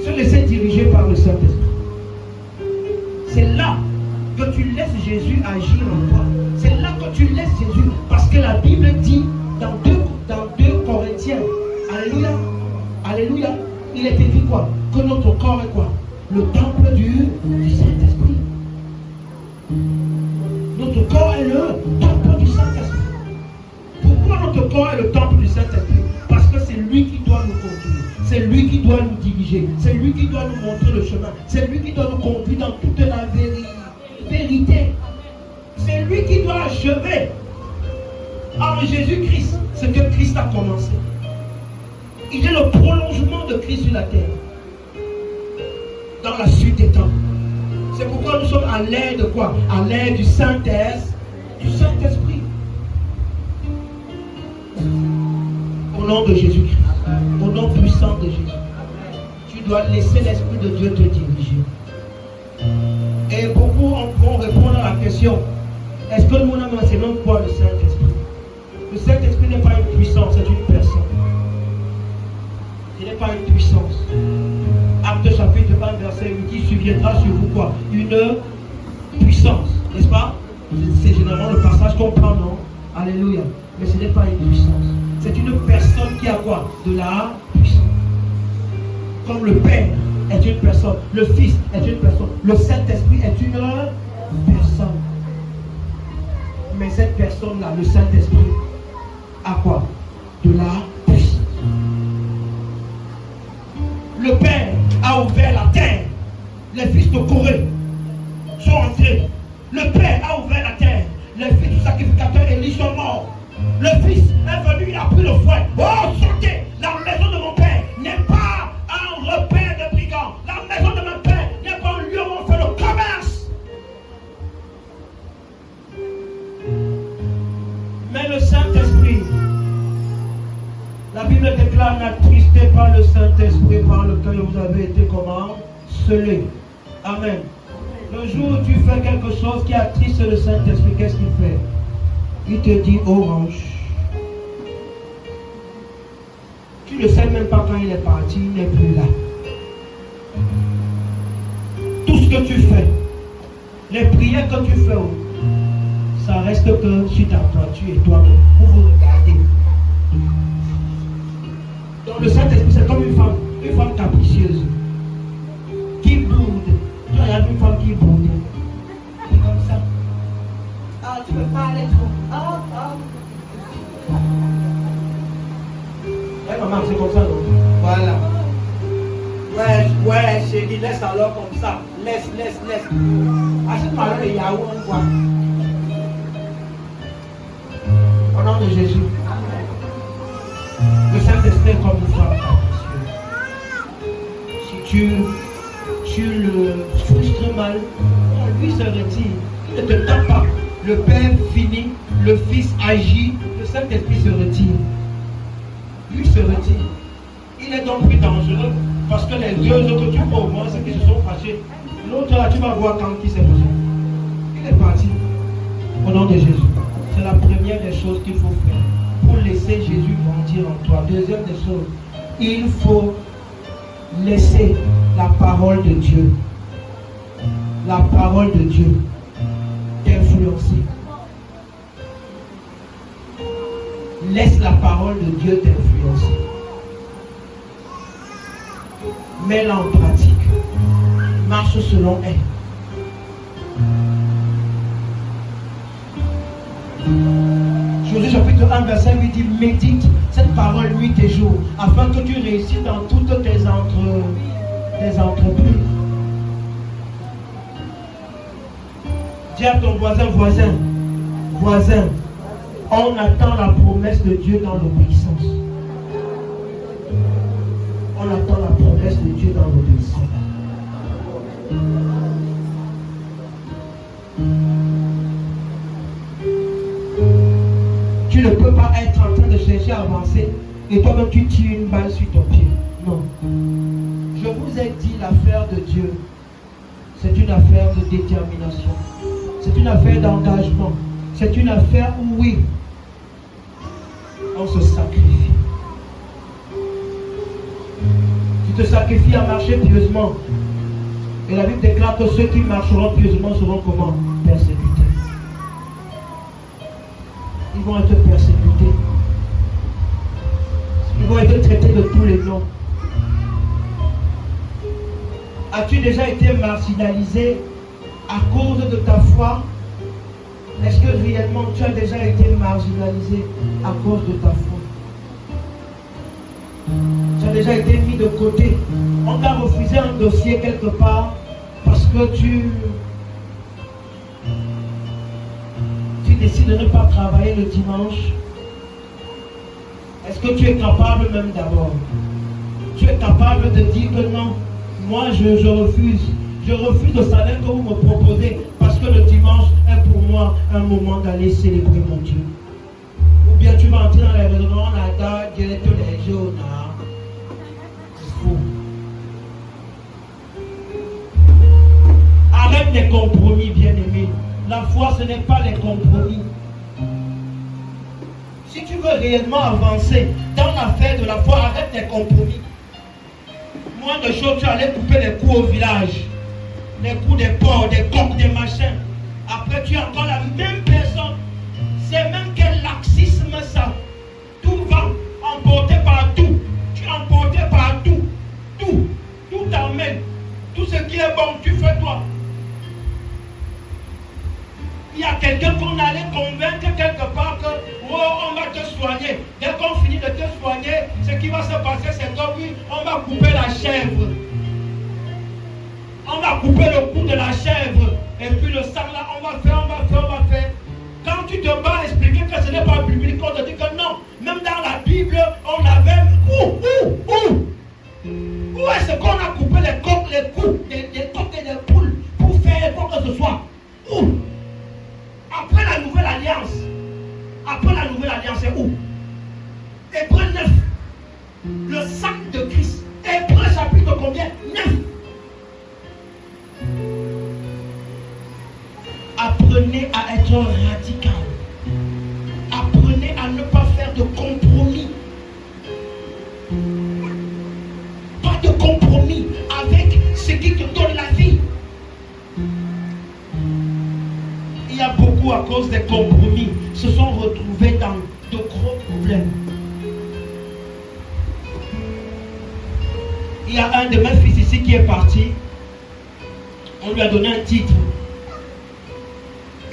S4: Se laisser diriger par le Saint-Esprit. C'est là que tu laisses Jésus agir en toi. C'est là que tu laisses Jésus. Parce que la Bible dit dans 2 Corinthiens, alléluia, alléluia, il est écrit quoi? Que notre corps est quoi? Le temple du Saint-Esprit. Notre corps est le temple du Saint-Esprit. Pourquoi notre corps est le temple du Saint-Esprit? Parce que c'est lui qui doit nous conduire. C'est lui qui doit nous diriger. C'est lui qui doit nous montrer le chemin. C'est lui qui doit nous conduire dans toute la vérité. C'est lui qui doit achever en Jésus-Christ ce que Christ a commencé. Il est le prolongement de Christ sur la terre. Dans la suite des temps. C'est pourquoi nous sommes à l'ère de quoi? À l'ère du Saint-Esprit. Au nom de Jésus-Christ. Au nom puissant de Jésus. Tu dois laisser l'Esprit de Dieu te diriger. Et beaucoup vont répondre à la question: est-ce que nous avons enseigné quoi le Saint-Esprit? Le Saint-Esprit n'est pas une puissance, c'est une personne. Ce n'est pas une puissance. Acte chapitre 20, verset 8, il surviendra sur vous quoi? Une puissance, n'est-ce pas? C'est généralement le passage qu'on prend, non? Alléluia. Mais ce n'est pas une puissance. C'est une personne qui a quoi? De la puissance. Comme le Père est une personne, le Fils est une personne, le Saint-Esprit est une personne. Mais cette personne-là, le Saint-Esprit, a quoi? De la puissance. Le Père a ouvert la terre. Les fils de Corée sont entrés. Le Père a ouvert la terre. Les fils du sacrificateur Élie sont morts. Le Fils est venu, il a pris le fouet. Oh, sortez! La maison de mon Père n'est pas un repère de brigands. La maison de mon Père n'est pas un lieu où on fait le commerce. Mais le Saint-Esprit, la Bible déclare: n'attristez pas le Saint-Esprit par lequel vous avez été comment? Scellés. Amen. Le jour où tu fais quelque chose qui attriste le Saint-Esprit, qu'est-ce qu'il fait? Il te dit orange. Tu ne sais même pas quand il est parti, il n'est plus là. Tout ce que tu fais, les prières que tu fais, ça reste que sur ta toiture et toi-même. Vous vous regardez. Donc le Saint-Esprit, c'est comme une femme capricieuse qui boude. Tu regardes une femme qui boude. C'est comme ça. Ah, tu peux pas aller trop. Ouais, maman, c'est comme ça, non? Voilà. Ouais, chérie, laisse alors comme ça. Laisse. Achète-moi le yaourt, on voit. Au nom de Jésus. Le Saint-Esprit est comme une femme capricieuse. Si tu le frustres mal, lui se retire. Il ne te tape pas. Le Père finit, le Fils agit, le Saint-Esprit se retire. se retire. Il est donc plus dangereux parce que les deux autres, tu vois au moins ceux qui se sont fâchés. L'autre là, tu vas voir quand il s'est fâché. Il est parti. Au nom de Jésus. C'est la première des choses qu'il faut faire pour laisser Jésus grandir en toi. Deuxième des choses, il faut laisser la parole de Dieu. La parole de Dieu t'influencer. Laisse la parole de Dieu t'influencer. Mets-la en pratique. Marche selon elle. Josué chapitre 1 verset 8 dit médite cette parole nuit et jour afin que tu réussisses dans toutes tes entreprises. Dis à ton voisin, on attend la promesse de Dieu dans l'obéissance. On attend la promesse de Dieu dans l'obéissance. Tu ne peux pas être en train de chercher à avancer et toi-même tu tires une balle sur ton pied. Non. Je vous ai dit, l'affaire de Dieu, c'est une affaire de détermination. C'est une affaire d'engagement. C'est une affaire où, oui, on se sacrifie. Tu te sacrifies à marcher pieusement. Et la Bible déclare que ceux qui marcheront pieusement seront comment? Persécutés. Ils vont être persécutés. Ils vont être traités de tous les noms. As-tu déjà été marginalisé à cause de ta foi? Est-ce que réellement tu as déjà été marginalisé à cause de ta foi? Tu as déjà été mis de côté. On t'a refusé un dossier quelque part parce que tu décides de ne pas travailler le dimanche. Est-ce que tu es capable même d'abord? Tu es capable de dire que non, moi je refuse. Je refuse le salaire que vous me proposez parce que le dimanche est pour moi un moment d'aller célébrer mon Dieu. Ou bien tu vas entrer dans les restaurants, on attend tous les jours. C'est faux. Arrête les compromis, bien-aimés. La foi, ce n'est pas les compromis. Si tu veux réellement avancer dans l'affaire de la foi, arrête les compromis. Moins de choses, tu allais couper les coups au village. Les coups des porcs, des coqs, des machins. Après, tu es encore la même personne. C'est même quel laxisme ça. Tout va emporter partout. Tu es emporté partout. Tout t'emmène. Tout ce qui est bon, tu fais toi. Il y a quelqu'un qu'on allait convaincre quelque part que oh, on va te soigner. Dès qu'on finit de te soigner, ce qui va se passer, c'est que oui, on va couper la chèvre. On va couper le cou de la chèvre. Et puis le sang là, on va faire. Quand tu te bats à expliquer que ce n'est pas biblique, on te dit que non. Même dans la Bible, on avait... Où est-ce qu'on a coupé les coqs, les coups, des coqs et des poules pour faire quoi que ce soit? Où? Après la nouvelle alliance. C'est où? Hébreux 9. Le sang de Christ. Hébreux chapitre combien? 9. Apprenez à être radical. Apprenez à ne pas faire de compromis. Pas de compromis avec ce qui te donne la vie. Il y a beaucoup à cause des compromis se sont retrouvés dans de gros problèmes. Il y a un de mes fils ici qui est parti. On lui a donné un titre.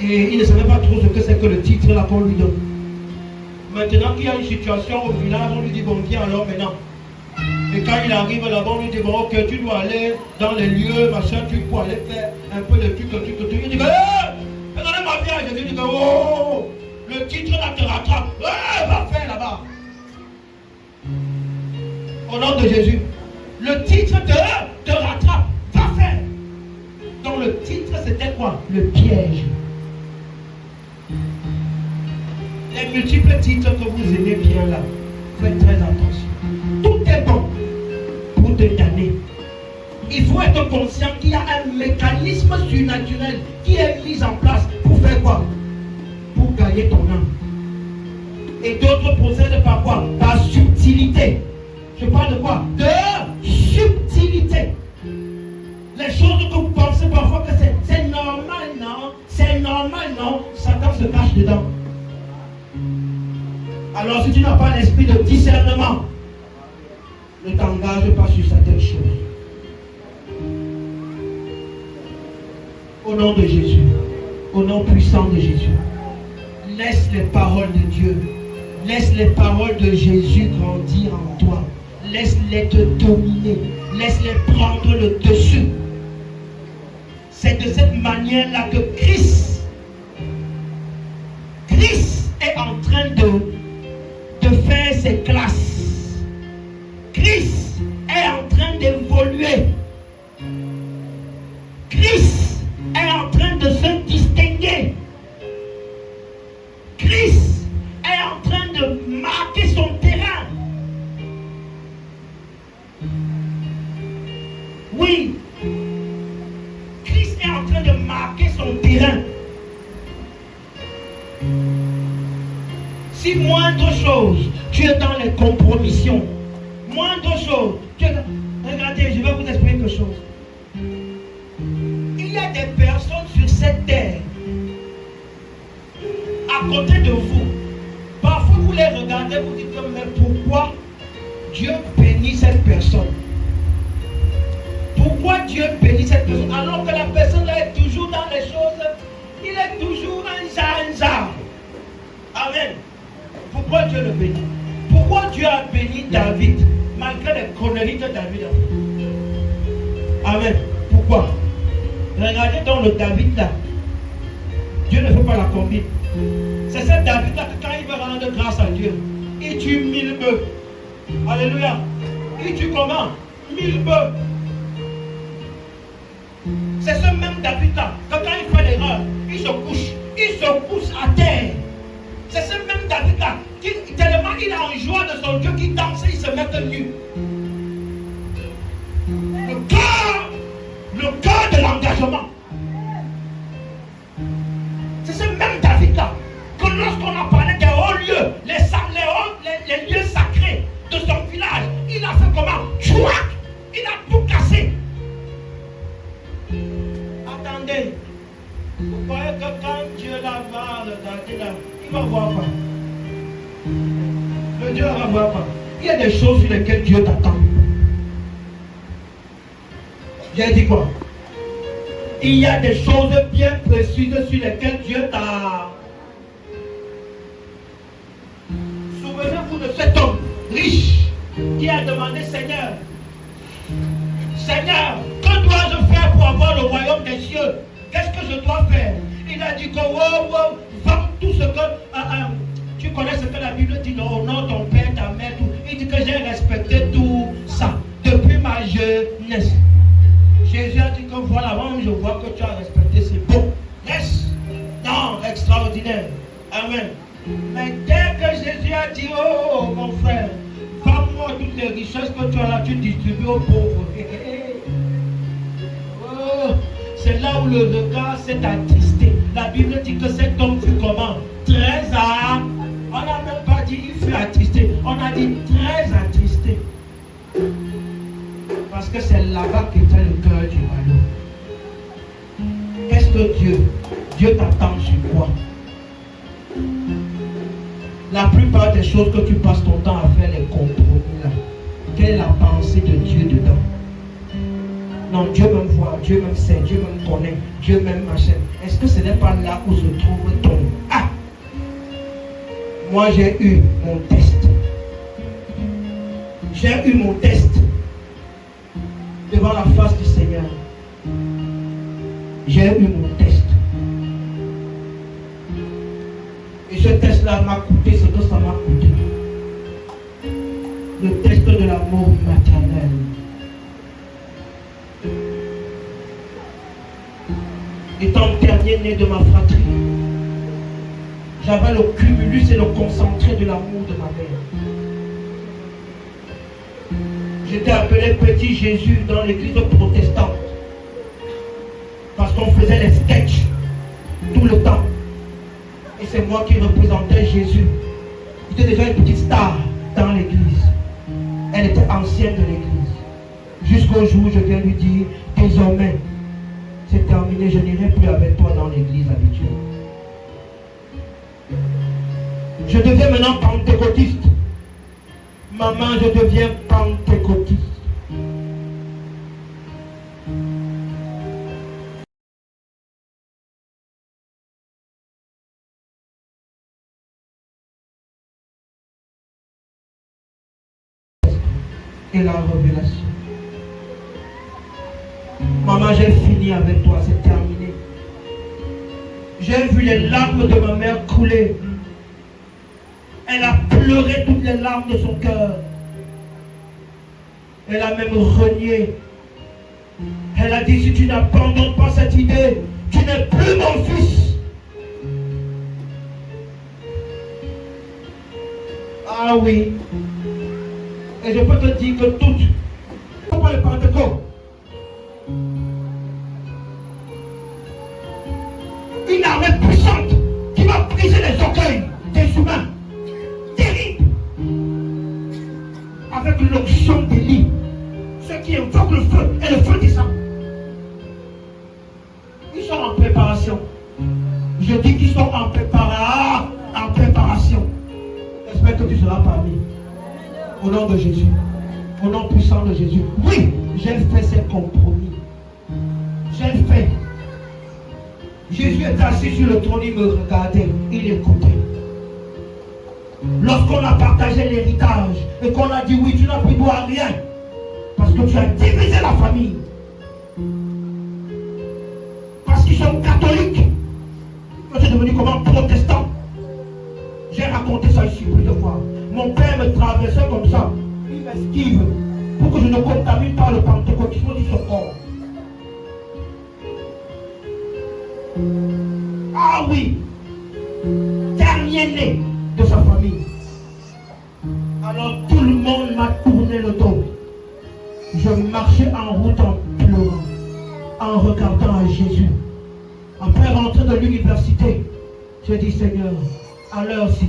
S4: Et il ne savait pas trop ce que c'est que le titre là qu'on lui donne. Maintenant qu'il y a une situation au village, on lui dit bon viens alors maintenant. Et quand il arrive là-bas, on lui dit bon ok tu dois aller dans les lieux, machin, tu peux aller faire un peu de truc. Il dit donnez-moi bien. Je dis oh le titre là te rattrape. Va faire là-bas. Au nom de Jésus. Le titre te rattrape. Va faire. Donc le titre c'était quoi? Le piège. Les multiples titres que vous aimez bien là, faites très attention. te damner. Il faut être conscient qu'il y a un mécanisme surnaturel qui est mis en place pour faire quoi? Pour gagner ton âme. Et d'autres procèdent par quoi? Par subtilité. Je parle de quoi? De subtilité. Les choses que vous pensez parfois que c'est normal, non? C'est normal, non? Satan se cache dedans. Alors si tu n'as pas l'esprit de discernement, ne t'engage pas sur certaines choses. Au nom de Jésus, au nom puissant de Jésus, laisse les paroles de Dieu, laisse les paroles de Jésus grandir en toi. Laisse-les te dominer, laisse-les prendre le dessus. C'est de cette manière-là que Christ est en train de faire ses classes. Christ est en train d'évoluer. Christ est en train de se distinguer. Christ est en train de marquer son terrain. Oui, Christ est en train de marquer son terrain. Si moindre chose, tu es dans les compromissions, moindre chose, tu es dans... Regardez, je vais vous expliquer quelque chose. Il y a des personnes sur cette terre, à côté de vous. Parfois vous les regardez, vous dites, mais pourquoi Dieu bénit cette personne? Pourquoi Dieu bénit cette personne alors que la personne là est toujours dans les choses, il est toujours un zar. Amen. Pourquoi Dieu le bénit? Pourquoi Dieu a béni David malgré les conneries que David a fait? Amen. Pourquoi? Regardez dans le David là. Dieu ne fait pas la combine. C'est ce David là que quand il veut rendre grâce à Dieu, il tue 1000 bœufs. Alléluia. Il tue comment? 1000 bœufs. C'est ce même David là que quand il fait l'erreur, il se couche à terre. C'est ce même David là qui tellement il est en joie de son Dieu qui danse, il se met nu. Le cœur de l'engagement. C'est ce même David là que lorsqu'on a parlé des hauts lieux, les lieux sacrés de son village, il a fait comment? Chouac! Il a tout cassé. Attendez, vous croyez que quand Dieu la va regarder là, il va voir quoi? Le Dieu va voir quoi? Il y a des choses sur lesquelles Dieu t'attend. J'ai dit quoi? Il y a des choses bien précises sur lesquelles Dieu t'a. Souvenez-vous de cet homme riche qui a demandé Seigneur, que dois-je faire pour avoir le royaume des cieux? Qu'est-ce que je dois faire? Il a dit que vends tout ce que... tu connais ce que la Bible dit, non, non, ton père, ta mère, tout. Il dit que j'ai respecté tout ça depuis ma jeunesse. Jésus a dit que voilà, moi je vois que tu as respecté, c'est beau. Laisse. Non, extraordinaire. Amen. Mais dès que Jésus a dit, oh mon frère, vends-moi toutes les richesses que tu as là, tu distribues aux pauvres. Oh, c'est là où le regard s'est attristé. La Bible dit que cet homme fut comment? Très à... On n'a même pas dit il fut attristé. On a dit très attristé. Parce que c'est là-bas qu'était le cœur du royaume. Qu'est-ce que Dieu t'attend sur quoi? La plupart des choses que tu passes ton temps à faire, les compromis là, quelle est la pensée de Dieu dedans? Non, Dieu m'aime voir, Dieu m'aime sait, Dieu m'aime connaît, Dieu m'aime machin. Est-ce que ce n'est pas là où se trouve ton... Ah! Moi j'ai eu mon test. J'ai eu mon test devant la face du Seigneur. J'ai eu mon test. Et ce test-là m'a coûté ce que ça m'a coûté. Le test de l'amour maternel. Étant dernier-né de ma fratrie, j'avais le cumulus et le concentré de l'amour de ma mère. J'étais appelé Petit Jésus dans l'église protestante. Parce qu'on faisait les sketchs tout le temps. Et c'est moi qui représentais Jésus. J'étais déjà une petite star dans l'église. Elle était ancienne de l'église. Jusqu'au jour où je viens lui dire, désormais, c'est terminé, je n'irai plus avec toi dans l'église habituelle. Je deviens maintenant pentecôtiste. Maman, je deviens pentecôtiste. Et la révélation. Maman, j'ai fini avec toi, c'est terminé. J'ai vu les larmes de ma mère couler. Elle a pleuré toutes les larmes de son cœur. Elle a même renié. Elle a dit, si tu n'abandonnes pas cette idée, tu n'es plus mon fils. Ah oui. Et je peux te dire que toutes, pourquoi le Pentecôte? Une armée puissante qui va briser les orgueils des humains. Terrible. Avec l'onction d'Élie. Ceux qui invoquent le feu et le feu descend. Ils sont en préparation. Je dis qu'ils sont en préparation. J'espère que tu seras parmi. Au nom de Jésus. Au nom puissant de Jésus. Oui, j'ai fait ces compromis. J'ai fait. Jésus est assis sur le trône, il me regardait, il écoutait. Lorsqu'on a partagé l'héritage et qu'on a dit oui, tu n'as plus droit à rien. Parce que tu as divisé la famille. Parce qu'ils sont catholiques. Toi, tu es devenu comment? Protestant. J'ai raconté ça ici plusieurs fois. Mon père me traversait comme ça. Il m'esquive pour que je ne contamine pas le pentecôtisme du corps. Ah oui, dernier né de sa famille. Alors tout le monde m'a tourné le dos. Je marchais en route en pleurant, en regardant à Jésus. Après rentrer de l'université, j'ai dit Seigneur, à l'heure-ci,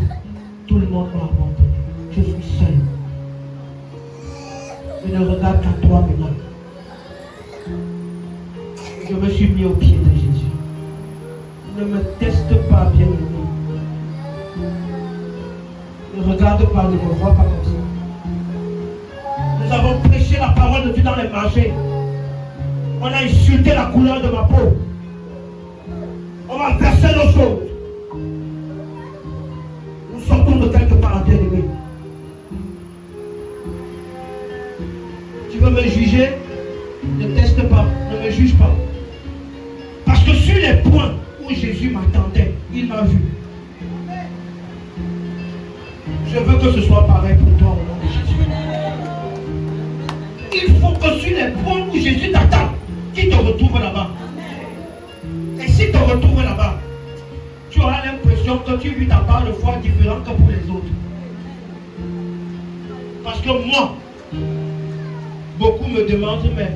S4: tout le monde m'a abandonné. Je suis seul. Je ne regarde qu'à toi maintenant. Je me suis mis au pied de Jésus. Ne me teste pas, bien-aimé. Ne regarde pas, ne me vois pas comme ça. Nous avons prêché la parole de Dieu dans les marchés. On a insulté la couleur de ma peau. On m'a versé nos choses. Nous sortons de quelque part, bien-aimé. Tu veux me juger? Ne teste pas, ne me juge pas. Parce que sur les points où Jésus m'attendait, il m'a vu. Je veux que ce soit pareil pour toi au nom de Jésus. Il faut que sur les points où Jésus t'attend, qu'il te retrouve là-bas. Et s'il te retrouve là-bas, tu auras l'impression que tu vis ta part de foi différente que pour les autres. Parce que moi, beaucoup me demandent, mais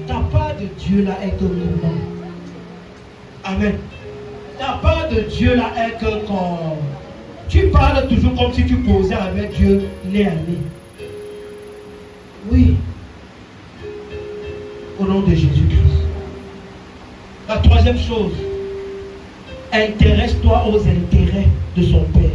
S4: ta part de Dieu là est que comment? Amen. Ta part de Dieu là est que quand tu parles toujours comme si tu causais avec Dieu nez à nez. Oui. Au nom de Jésus-Christ. La troisième chose, intéresse-toi aux intérêts de son Père.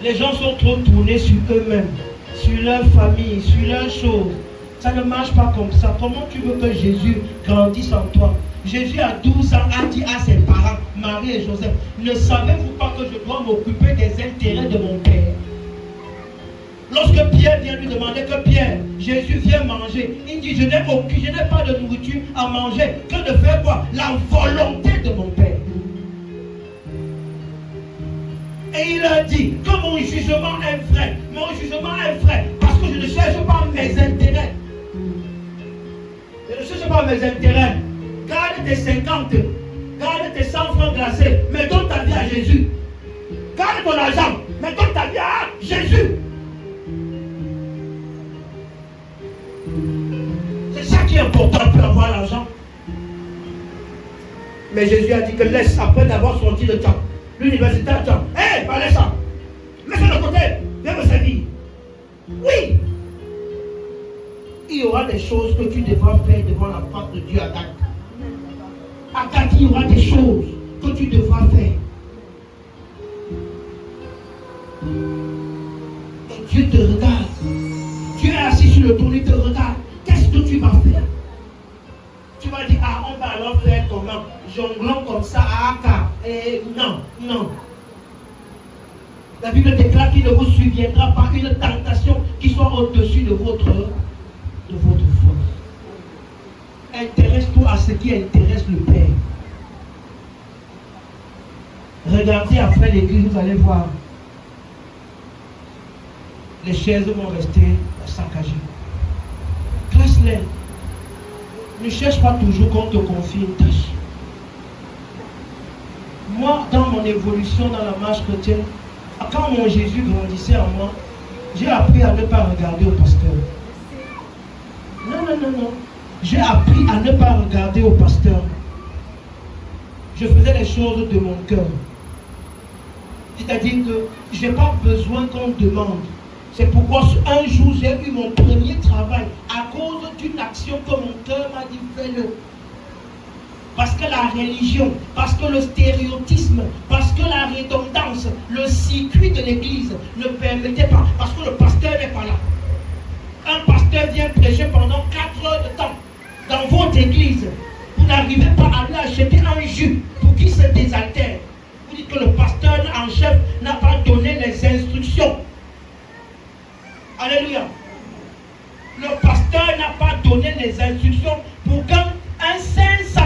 S4: Les gens sont trop tournés sur eux-mêmes, sur leur famille, sur leurs choses. Ça ne marche pas comme ça. Comment tu veux que Jésus grandisse en toi? Jésus à 12 ans a dit à ses parents, Marie et Joseph, ne savez-vous pas que je dois m'occuper des intérêts de mon Père? Lorsque Pierre vient lui demander que Pierre, Jésus vient manger, il dit, je n'ai pas de nourriture à manger, que de faire quoi? La volonté de mon Père. Et il leur dit que mon jugement est vrai. Mon jugement est vrai parce que je ne cherche pas mes intérêts. Je ne cherche pas mes intérêts. Garde tes 50, garde tes 100 francs glacés, mais donne ta vie à Jésus. Garde ton argent, mais donne ta vie à Jésus. Mais Jésus a dit que laisse, après d'avoir sorti le temps, l'université attend. Hé, parlez ça. Mets ça de côté. Viens me servir. Oui. Il y aura des choses que tu devras faire devant la face de Dieu, Agathe. Agathe, il y aura des choses que tu devras faire. Et Dieu te regarde. Dieu est assis sur le trône, il te regarde. Qu'est-ce que tu vas faire? Tu vas dire, ah, on va alors faire comment? Jonglant comme ça, ah, car. Non, non. La Bible déclare qu'il ne vous surviendra pas une tentation qui soit au-dessus de votre force. Intéresse-toi à ce qui intéresse le Père. Regardez après l'église, vous allez voir. Les chaises vont rester saccagées. Classe-les. Ne cherche pas toujours qu'on te confie une tâche. Moi, dans mon évolution dans la marche chrétienne, quand mon Jésus grandissait en moi, j'ai appris à ne pas regarder au pasteur. Non. J'ai appris à ne pas regarder au pasteur. Je faisais les choses de mon cœur. C'est-à-dire que je n'ai pas besoin qu'on me demande. C'est pourquoi un jour j'ai eu mon premier travail à cause d'une action que mon cœur m'a dit fais-le. Parce que la religion, parce que le stéréotypisme, parce que la redondance, le circuit de l'église ne permettait pas, parce que le pasteur n'est pas là. Un pasteur vient prêcher pendant 4 heures de temps dans votre église. Vous n'arrivez pas à lui acheter un jus pour qu'il se désaltère. Vous dites que le pasteur en chef n'a pas donné les instructions. Alléluia. Le pasteur n'a pas donné les instructions pour qu'un 500,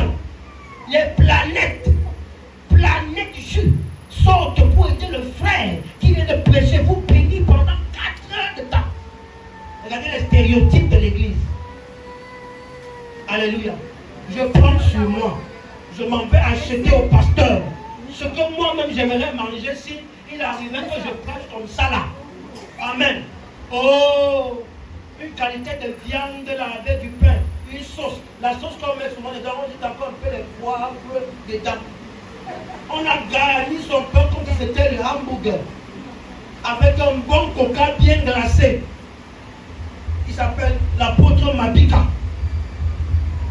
S4: les planètes jus sortent pour aider le frère qui vient de prêcher, vous bénir pendant 4 heures de temps. Regardez les stéréotypes de l'église. Alléluia. Je prends sur moi. Je m'en vais acheter au pasteur ce que moi-même j'aimerais manger si il arrivait que je prêche comme ça là. Amen. Oh, une qualité de viande là avec du pain, une sauce. La sauce qu'on met souvent dedans, on dit encore un peu les poivres dedans. On a garni son pain comme si c'était le hamburger. Avec un bon coca bien glacé. Il s'appelle l'apôtre Mabika.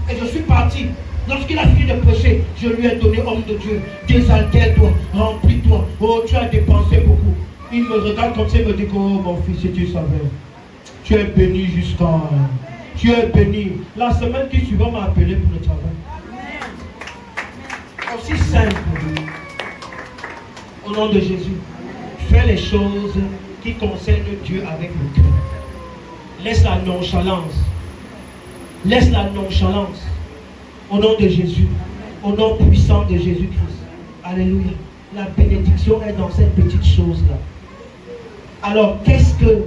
S4: Et je suis parti. Lorsqu'il a fini de prêcher, je lui ai donné, homme de Dieu, désaltère-toi, remplis-toi. Oh, tu as dépensé beaucoup. Il me regarde comme ça et me dit, oh mon fils, si tu savais, tu es béni jusqu'à... Tu es béni. La semaine qui suivra m'a appelé pour le travail. Aussi simple. Au nom de Jésus, fais les choses qui concernent Dieu avec le cœur. Laisse la nonchalance. Laisse la nonchalance. Au nom de Jésus. Au nom puissant de Jésus-Christ. Alléluia. La bénédiction est dans cette petite chose-là. Alors, qu'est-ce que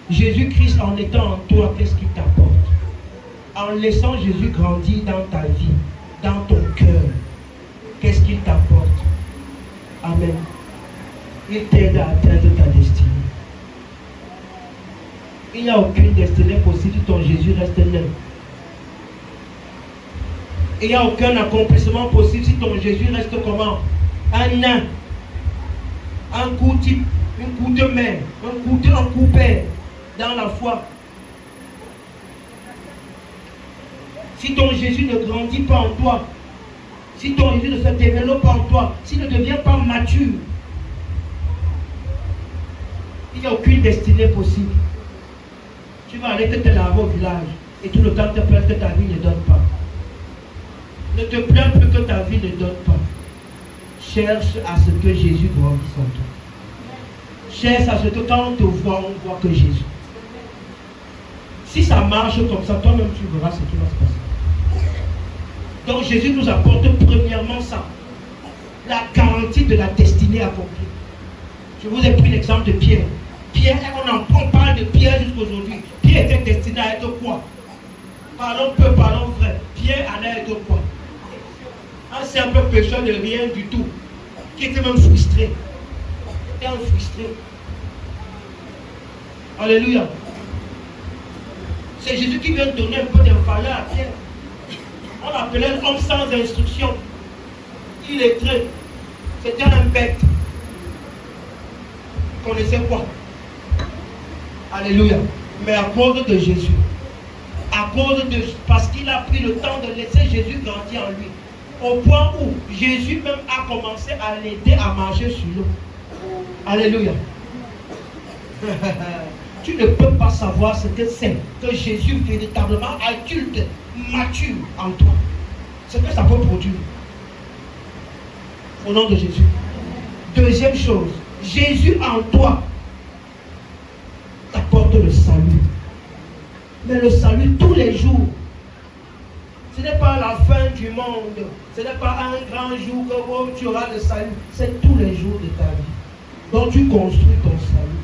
S4: Jésus-Christ, en étant en toi, qu'est-ce qu'il t'apporte? En laissant Jésus grandir dans ta vie, dans ton cœur, qu'est-ce qu'il t'apporte? Amen. Il t'aide à atteindre ta destinée. Il n'y a aucune destinée possible si ton Jésus reste nain. Il n'y a aucun accomplissement possible si ton Jésus reste comment? Un nain. Un coup type, un coup de main, un coup père dans la foi. Si ton Jésus ne grandit pas en toi, si ton Jésus ne se développe pas en toi, s'il ne devient pas mature, il n'y a aucune destinée possible. Tu vas aller te laver au village et tout le temps te plaindre que ta vie ne donne pas. Ne te plains plus que ta vie ne donne pas. Cherche à ce que Jésus grandisse en toi. Cherche à ce que quand on te voit, on voit que Jésus. Si ça marche comme ça, toi-même tu verras ce qui va se passer. Donc Jésus nous apporte premièrement ça. La garantie de la destinée accomplie. Je vous ai pris l'exemple de Pierre. Pierre, on parle de Pierre jusqu'aujourd'hui. Pierre était destiné à être quoi? Parlons peu, parlons vrai. Pierre allait être quoi? Un simple pécheur de rien du tout. Qui était même frustré. Et un frustré. Alléluia. C'est Jésus qui vient donner un peu de valeur à Pierre. On l'appelait homme sans instruction. illettré. C'était un bête. Il connaissait quoi? Alléluia. Mais à cause de Jésus, parce qu'il a pris le temps de laisser Jésus grandir en lui, au point où Jésus même a commencé à l'aider à marcher sur l'eau. Alléluia. Tu ne peux pas savoir ce que c'est que Jésus véritablement adulte, mature en toi. Ce que ça peut produire. Au nom de Jésus. Deuxième chose, Jésus en toi t'apporte le salut. Mais le salut tous les jours. Ce n'est pas la fin du monde. Ce n'est pas un grand jour que tu auras le salut. C'est tous les jours de ta vie. Donc tu construis ton salut.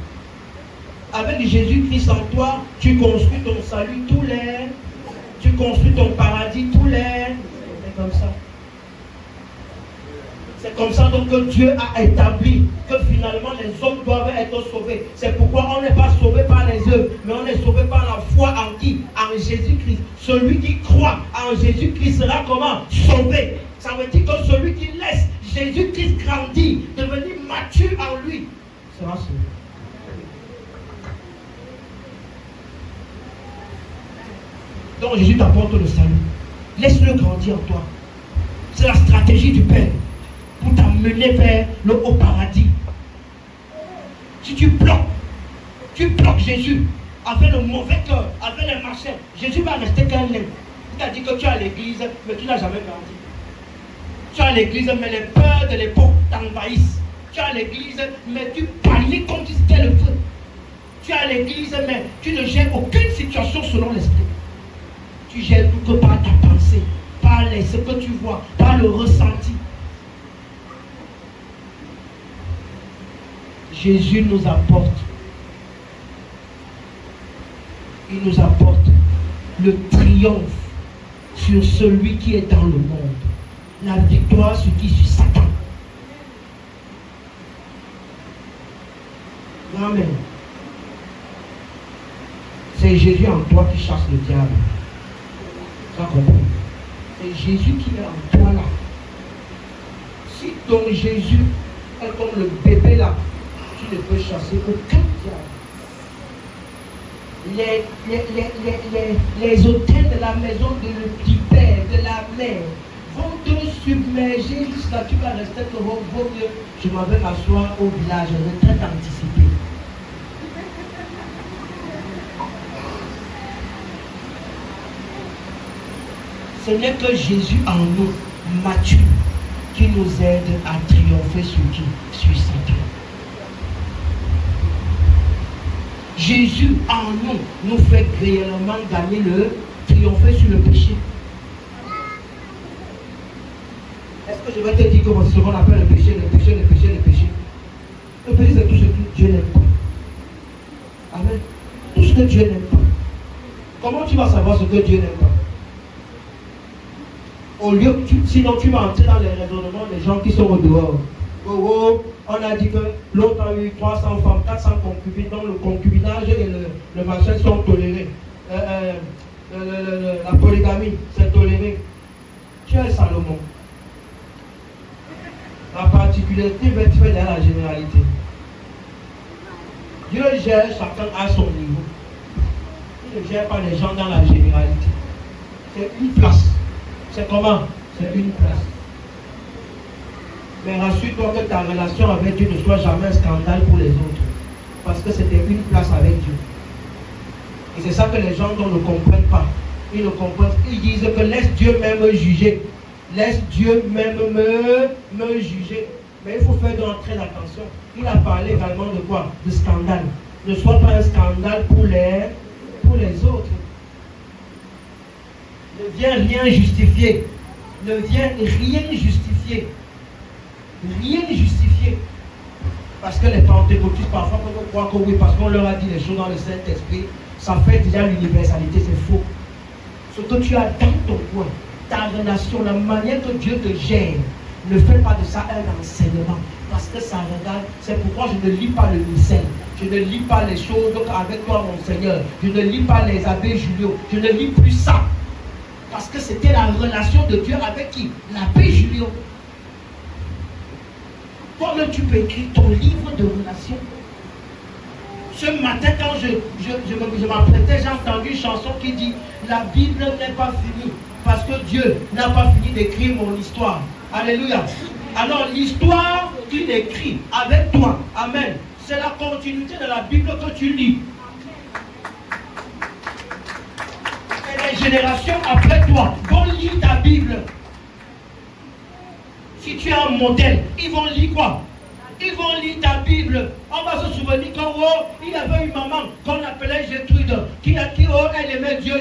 S4: Avec Jésus-Christ en toi, tu construis ton salut tous les... Tu construis ton paradis tous les... C'est comme ça. C'est comme ça donc que Dieu a établi que finalement les hommes doivent être sauvés. C'est pourquoi on n'est pas sauvé par les œuvres, mais on est sauvé par la foi en qui? En Jésus-Christ. Celui qui croit en Jésus-Christ sera comment? Sauvé. Ça veut dire que celui qui laisse Jésus-Christ grandir, devenir mature en lui, sera sauvé. Donc Jésus t'apporte le salut. Laisse-le grandir en toi. C'est la stratégie du Père pour t'amener vers le haut paradis. Si tu bloques Jésus avec le mauvais cœur, avec les machins, Jésus va rester qu'un nain. Il t'a dit que tu es à l'église, mais tu n'as jamais grandi. Tu es à l'église, mais les peurs de l'époque t'envahissent. Tu es à l'église, mais tu paniques comme si c'était le feu. Tu es à l'église, mais tu ne gères aucune situation selon l'esprit. Tu gères tout que par ta pensée, par ce que tu vois, par le ressenti. Jésus nous apporte. Il nous apporte le triomphe sur celui qui est dans le monde. La victoire sur qui? Sur Satan. Amen. C'est Jésus en toi qui chasse le diable. Ça comprend. C'est Jésus qui est en toi là. Si ton Jésus est comme le bébé là, tu ne peux chasser aucun diable. Les hôtels de la maison du père, de la mère, vont te submerger jusqu'à tu vas rester que vaut mieux. Je m'en vais m'asseoir au village, retraite anticipée. Ce n'est que Jésus en nous, mature, qui nous aide à triompher sur qui? Sur Satan. Jésus en nous fait réellement gagner triompher sur le péché. Est-ce que je vais te dire que c'est ce qu'on appelle le péché, le péché, le péché, le péché? Le péché, c'est tout ce que Dieu n'aime pas. Amen. Tout ce que Dieu n'aime pas. Comment tu vas savoir ce que Dieu n'aime pas? Au lieu, sinon tu vas entrer dans les raisonnements des gens qui sont au dehors. Oh, on a dit que l'autre a eu 300 femmes, 400 concubines, donc le concubinage et le machin sont tolérés. La polygamie, c'est toléré. Tu es Salomon. La particularité va être faite dans la généralité. Dieu gère chacun à son niveau. Il ne gère pas les gens dans la généralité. C'est une place. C'est comment? C'est une place. Mais rassure-toi que ta relation avec Dieu ne soit jamais un scandale pour les autres. Parce que c'était une place avec Dieu. Et c'est ça que les gens ne comprennent pas. Ils ne comprennent. Ils disent que laisse Dieu même juger. Laisse Dieu même me juger. Mais il faut faire donc très attention. Il a parlé également de quoi? De scandale. Ne sois pas un scandale pour les autres. Ne viens rien justifier. Ne viens rien justifier. Rien justifié. Parce que les pentecôtistes parfois peuvent croire que oui, parce qu'on leur a dit les choses dans le Saint-Esprit, ça fait déjà l'universalité, c'est faux. Ce que tu as dans ton coin, ta relation, la manière que Dieu te gère, ne fais pas de ça un enseignement. Parce que ça regarde, c'est pourquoi je ne lis pas le missel. Je ne lis pas les choses avec toi, mon Seigneur. Je ne lis pas les abbés Julio. Je ne lis plus ça. Parce que c'était la relation de Dieu avec qui? L'abbé Julio. Comme tu peux écrire ton livre de relations. Ce matin, quand je m'apprêtais, j'ai entendu une chanson qui dit « La Bible n'est pas finie, parce que Dieu n'a pas fini d'écrire mon histoire. » Alléluia. Alors l'histoire qu'il écrit avec toi, amen, c'est la continuité de la Bible que tu lis. Et les générations après toi vont lire ta Bible. Si tu as un modèle, ils vont lire quoi? Ils vont lire ta Bible. On va se souvenir quand il y avait une maman qu'on appelait Gertrude, qui elle aimait Dieu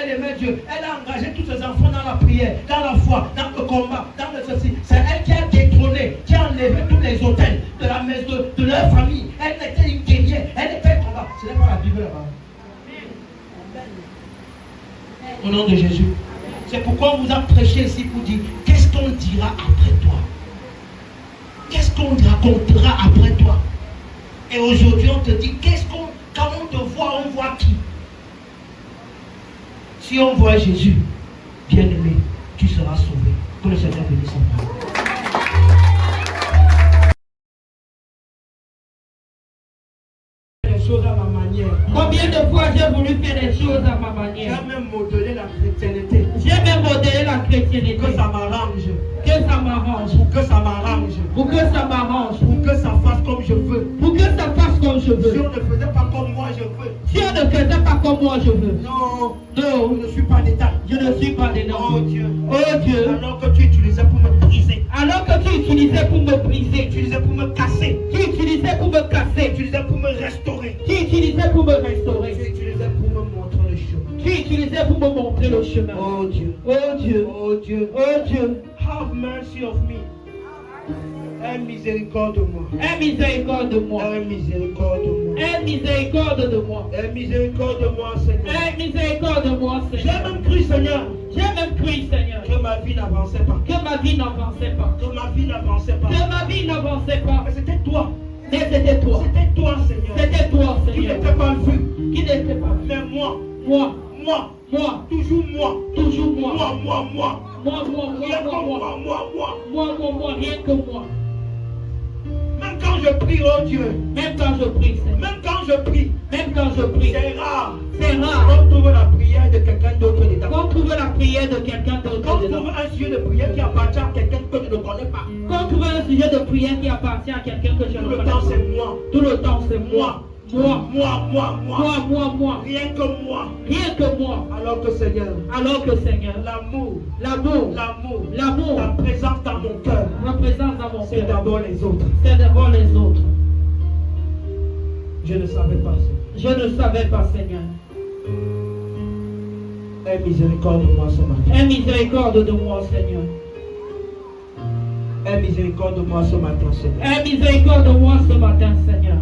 S4: elle aimait Dieu. Elle a engagé tous ses enfants dans la prière, dans la foi, dans le combat, dans le ceci. C'est elle qui a détrôné, qui a enlevé tous les hôtels de la maison, de leur famille. Elle était une guerrière, elle était un combat. Ce n'est pas la Bible là-bas. Au nom de Jésus. C'est pourquoi on vous a prêché ici pour dire, qu'est-ce qu'on dira après toi? Qu'est-ce qu'on racontera après toi? Et aujourd'hui, on te dit, quand on te voit, on voit qui? Si on voit Jésus, bien-aimé, tu seras sauvé. Que le Seigneur bénisse son nom. Les choses à ma manière.
S3: Combien de fois j'ai voulu faire les choses à ma manière?
S4: J'ai même modelé la chrétienté.
S3: J'ai même modélé la chrétienté.
S4: Que ça m'arrange.
S3: Que ça m'arrange.
S4: Pour que ça m'arrange.
S3: Pour que ça m'arrange.
S4: Pour que ça fasse comme je veux.
S3: Pour que ça fasse comme je veux.
S4: Si on ne faisait pas comme moi je veux.
S3: Si on ne faisait pas comme moi je veux.
S4: Non.
S3: Non.
S4: Je ne suis pas d'État.
S3: Je ne suis pas dedans.
S4: Oh Dieu.
S3: Oh Dieu.
S4: Alors que tu utilisais pour me briser.
S3: Alors que tu utilisais pour me briser.
S4: Tu utilisais pour me casser.
S3: Tu utilisais pour me casser.
S4: Tu utilisais pour me restaurer.
S3: Tu utilisais pour me restaurer.
S4: Tu utilisais pour me montrer le chemin.
S3: Tu utilisais pour me montrer le chemin.
S4: Oh Dieu.
S3: Oh Dieu.
S4: Oh Dieu.
S3: Oh Dieu.
S4: Have mercy of me. Aie miséricorde de moi.
S3: Aie miséricorde de moi.
S4: Aie miséricorde de moi.
S3: Aie miséricorde de moi.
S4: Aie miséricorde de moi, Seigneur.
S3: Aie miséricorde de moi,
S4: J'ai
S3: Seigneur.
S4: même cru, Seigneur,
S3: J'ai même cru, Seigneur,
S4: que ma vie n'avançait pas.
S3: que ma vie n'avançait pas.
S4: Que ma vie n'avançait pas.
S3: Que ma vie n'avançait pas.
S4: Mais c'était toi.
S3: Mais c'était toi.
S4: C'était toi, Seigneur.
S3: C'était toi,
S4: Qui
S3: Seigneur.
S4: n'était pas vu.
S3: Qui n'était pas vu.
S4: Mais moi,
S3: Moi.
S4: moi,
S3: Moi.
S4: toujours moi.
S3: Toujours moi.
S4: Moi.
S3: Moi.
S4: Rien que moi.
S3: Rien que moi.
S4: Même quand je prie, oh Dieu.
S3: Même quand je prie, Seigneur.
S4: Même quand je prie.
S3: Même quand je prie.
S4: C'est rare.
S3: C'est rare.
S4: On trouve la prière de quelqu'un d'autre dedans.
S3: Qu'on trouve la prière de quelqu'un
S4: Quand
S3: d'autre
S4: on
S3: dedans.
S4: trouve un sujet de prière qui appartient à quelqu'un que je ne connais pas.
S3: Qu'on trouve un sujet de prière qui appartient à quelqu'un que je
S4: Tout
S3: ne
S4: le
S3: connais
S4: temps,
S3: pas.
S4: c'est moi.
S3: Tout le temps, c'est moi. Moi.
S4: Rien que moi.
S3: Rien que moi.
S4: Alors que Seigneur,
S3: L'amour,
S4: ta présence dans mon cœur,
S3: ma présence dans mon
S4: c'est
S3: cœur,
S4: d'abord les autres.
S3: c'est d'abord les autres.
S4: Je ne savais pas ça.
S3: Je ne savais pas, Seigneur.
S4: Aie miséricorde de moi ce matin.
S3: Aie miséricorde de moi, Seigneur.
S4: Aie miséricorde de moi ce matin, Seigneur.
S3: Aie miséricorde de moi ce matin, Seigneur.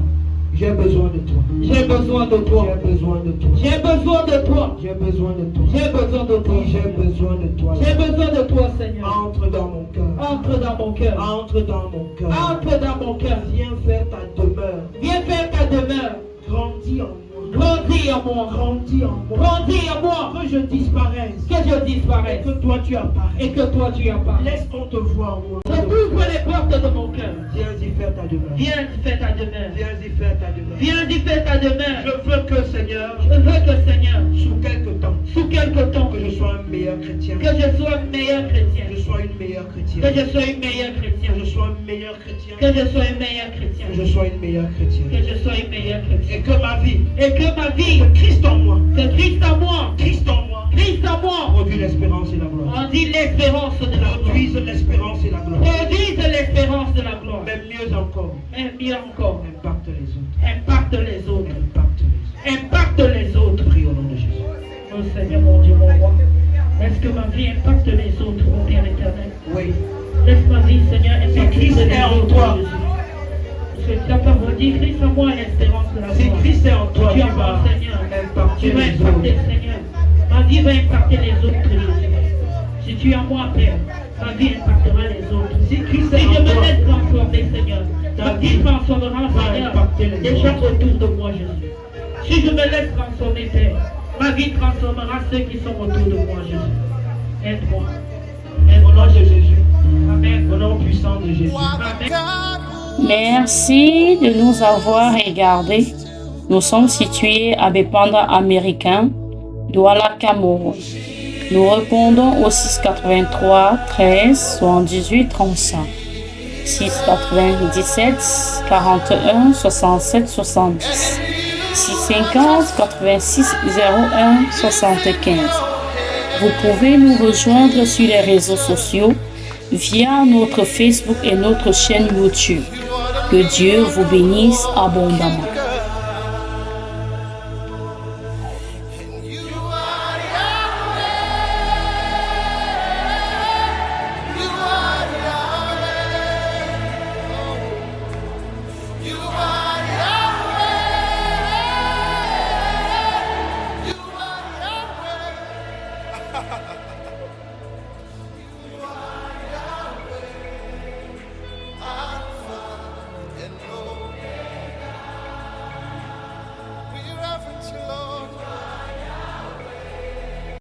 S4: J'ai besoin de toi.
S3: J'ai besoin de toi.
S4: J'ai besoin de toi.
S3: J'ai besoin de toi.
S4: J'ai besoin de toi.
S3: J'ai besoin de toi.
S4: J'ai besoin de toi.
S3: J'ai besoin de toi, Seigneur.
S4: Entre dans mon cœur.
S3: Entre dans mon cœur.
S4: Entre dans mon cœur.
S3: Entre dans mon cœur.
S4: Viens faire ta demeure.
S3: Viens faire ta demeure.
S4: Grandis en moi.
S3: Grandis en moi.
S4: Grandis en moi.
S3: Grandis en moi.
S4: Que je disparaisse.
S3: Que je disparaisse.
S4: Que toi tu apparais.
S3: Et que toi tu apparais.
S4: Laisse qu'on te voie en moi.
S3: Ouvre les portes de mon cœur.
S4: Viens y faire ta demeure.
S3: Viens y faire ta demeure.
S4: Viens y faire ta demeure.
S3: Viens y faire ta demeure.
S4: Je veux que Seigneur,
S3: Je veux que, Seigneur,
S4: sous quelque temps,
S3: que
S4: que je sois un meilleur chrétien.
S3: je sois un meilleur chrétien.
S4: Que je sois une meilleure chrétienne.
S3: Que je sois une meilleure chrétienne.
S4: Que je sois un meilleur chrétien.
S3: Que je sois une meilleure chrétienne.
S4: Que je sois une meilleure chrétienne.
S3: Que je sois une meilleure
S4: Et
S3: chrétienne.
S4: que ma vie,
S3: Et que ma vie,
S4: que Christ en moi,
S3: que Christ en moi,
S4: Christ en moi,
S3: Christ en moi,
S4: produit l'espérance et la gloire.
S3: on dit l'espérance de la gloire.
S4: Produise l'espérance et la gloire.
S3: Produise l'espérance de la gloire.
S4: Mais mieux encore,
S3: Mais mieux encore,
S4: impacte les autres.
S3: impacte les autres.
S4: Impacte les autres.
S3: Impacte les autres.
S4: Prie au nom de Jésus.
S3: Oh Seigneur, mon Dieu, mon roi. Est-ce que ma vie impacte les autres, mon Père éternel?
S4: Oui.
S3: Laisse ma vie, Seigneur, impacter
S4: Christ
S3: les
S4: est en
S3: autres,
S4: toi.
S3: Jésus. Parce que ta parole dit, Christ en moi est l'espérance de la
S4: Si
S3: gloire.
S4: Christ est en toi,
S3: Tu
S4: tu
S3: en moi,
S4: vas
S3: Seigneur. Tu
S4: impacter
S3: vas
S4: les
S3: impacter,
S4: autres.
S3: Seigneur. Ma vie va impacter les autres, Jésus. Si tu es en moi, Père, ma vie impactera les autres.
S4: Si Christ
S3: Si
S4: est
S3: je
S4: en
S3: me
S4: toi,
S3: laisse transformer, Seigneur, ma vie transformera,
S4: va
S3: Seigneur,
S4: impacter les
S3: les gens
S4: autres.
S3: autour de moi, Jésus. Si je me laisse transformer, Père, ma vie transformera ceux qui sont autour de moi, Jésus. Aide-moi.
S4: au nom
S3: Aide-moi,
S4: de
S3: Jésus.
S4: Jésus.
S2: Amen.
S4: Au nom puissant de Jésus.
S5: Merci de nous avoir regardés. Nous sommes situés à Bepanda américain, Douala, Cameroun. Nous répondons au 683 13 78 35. 697 41 67 70. 650 86 01 75. Vous pouvez nous rejoindre sur les réseaux sociaux via notre Facebook et notre chaîne YouTube. Que Dieu vous bénisse abondamment.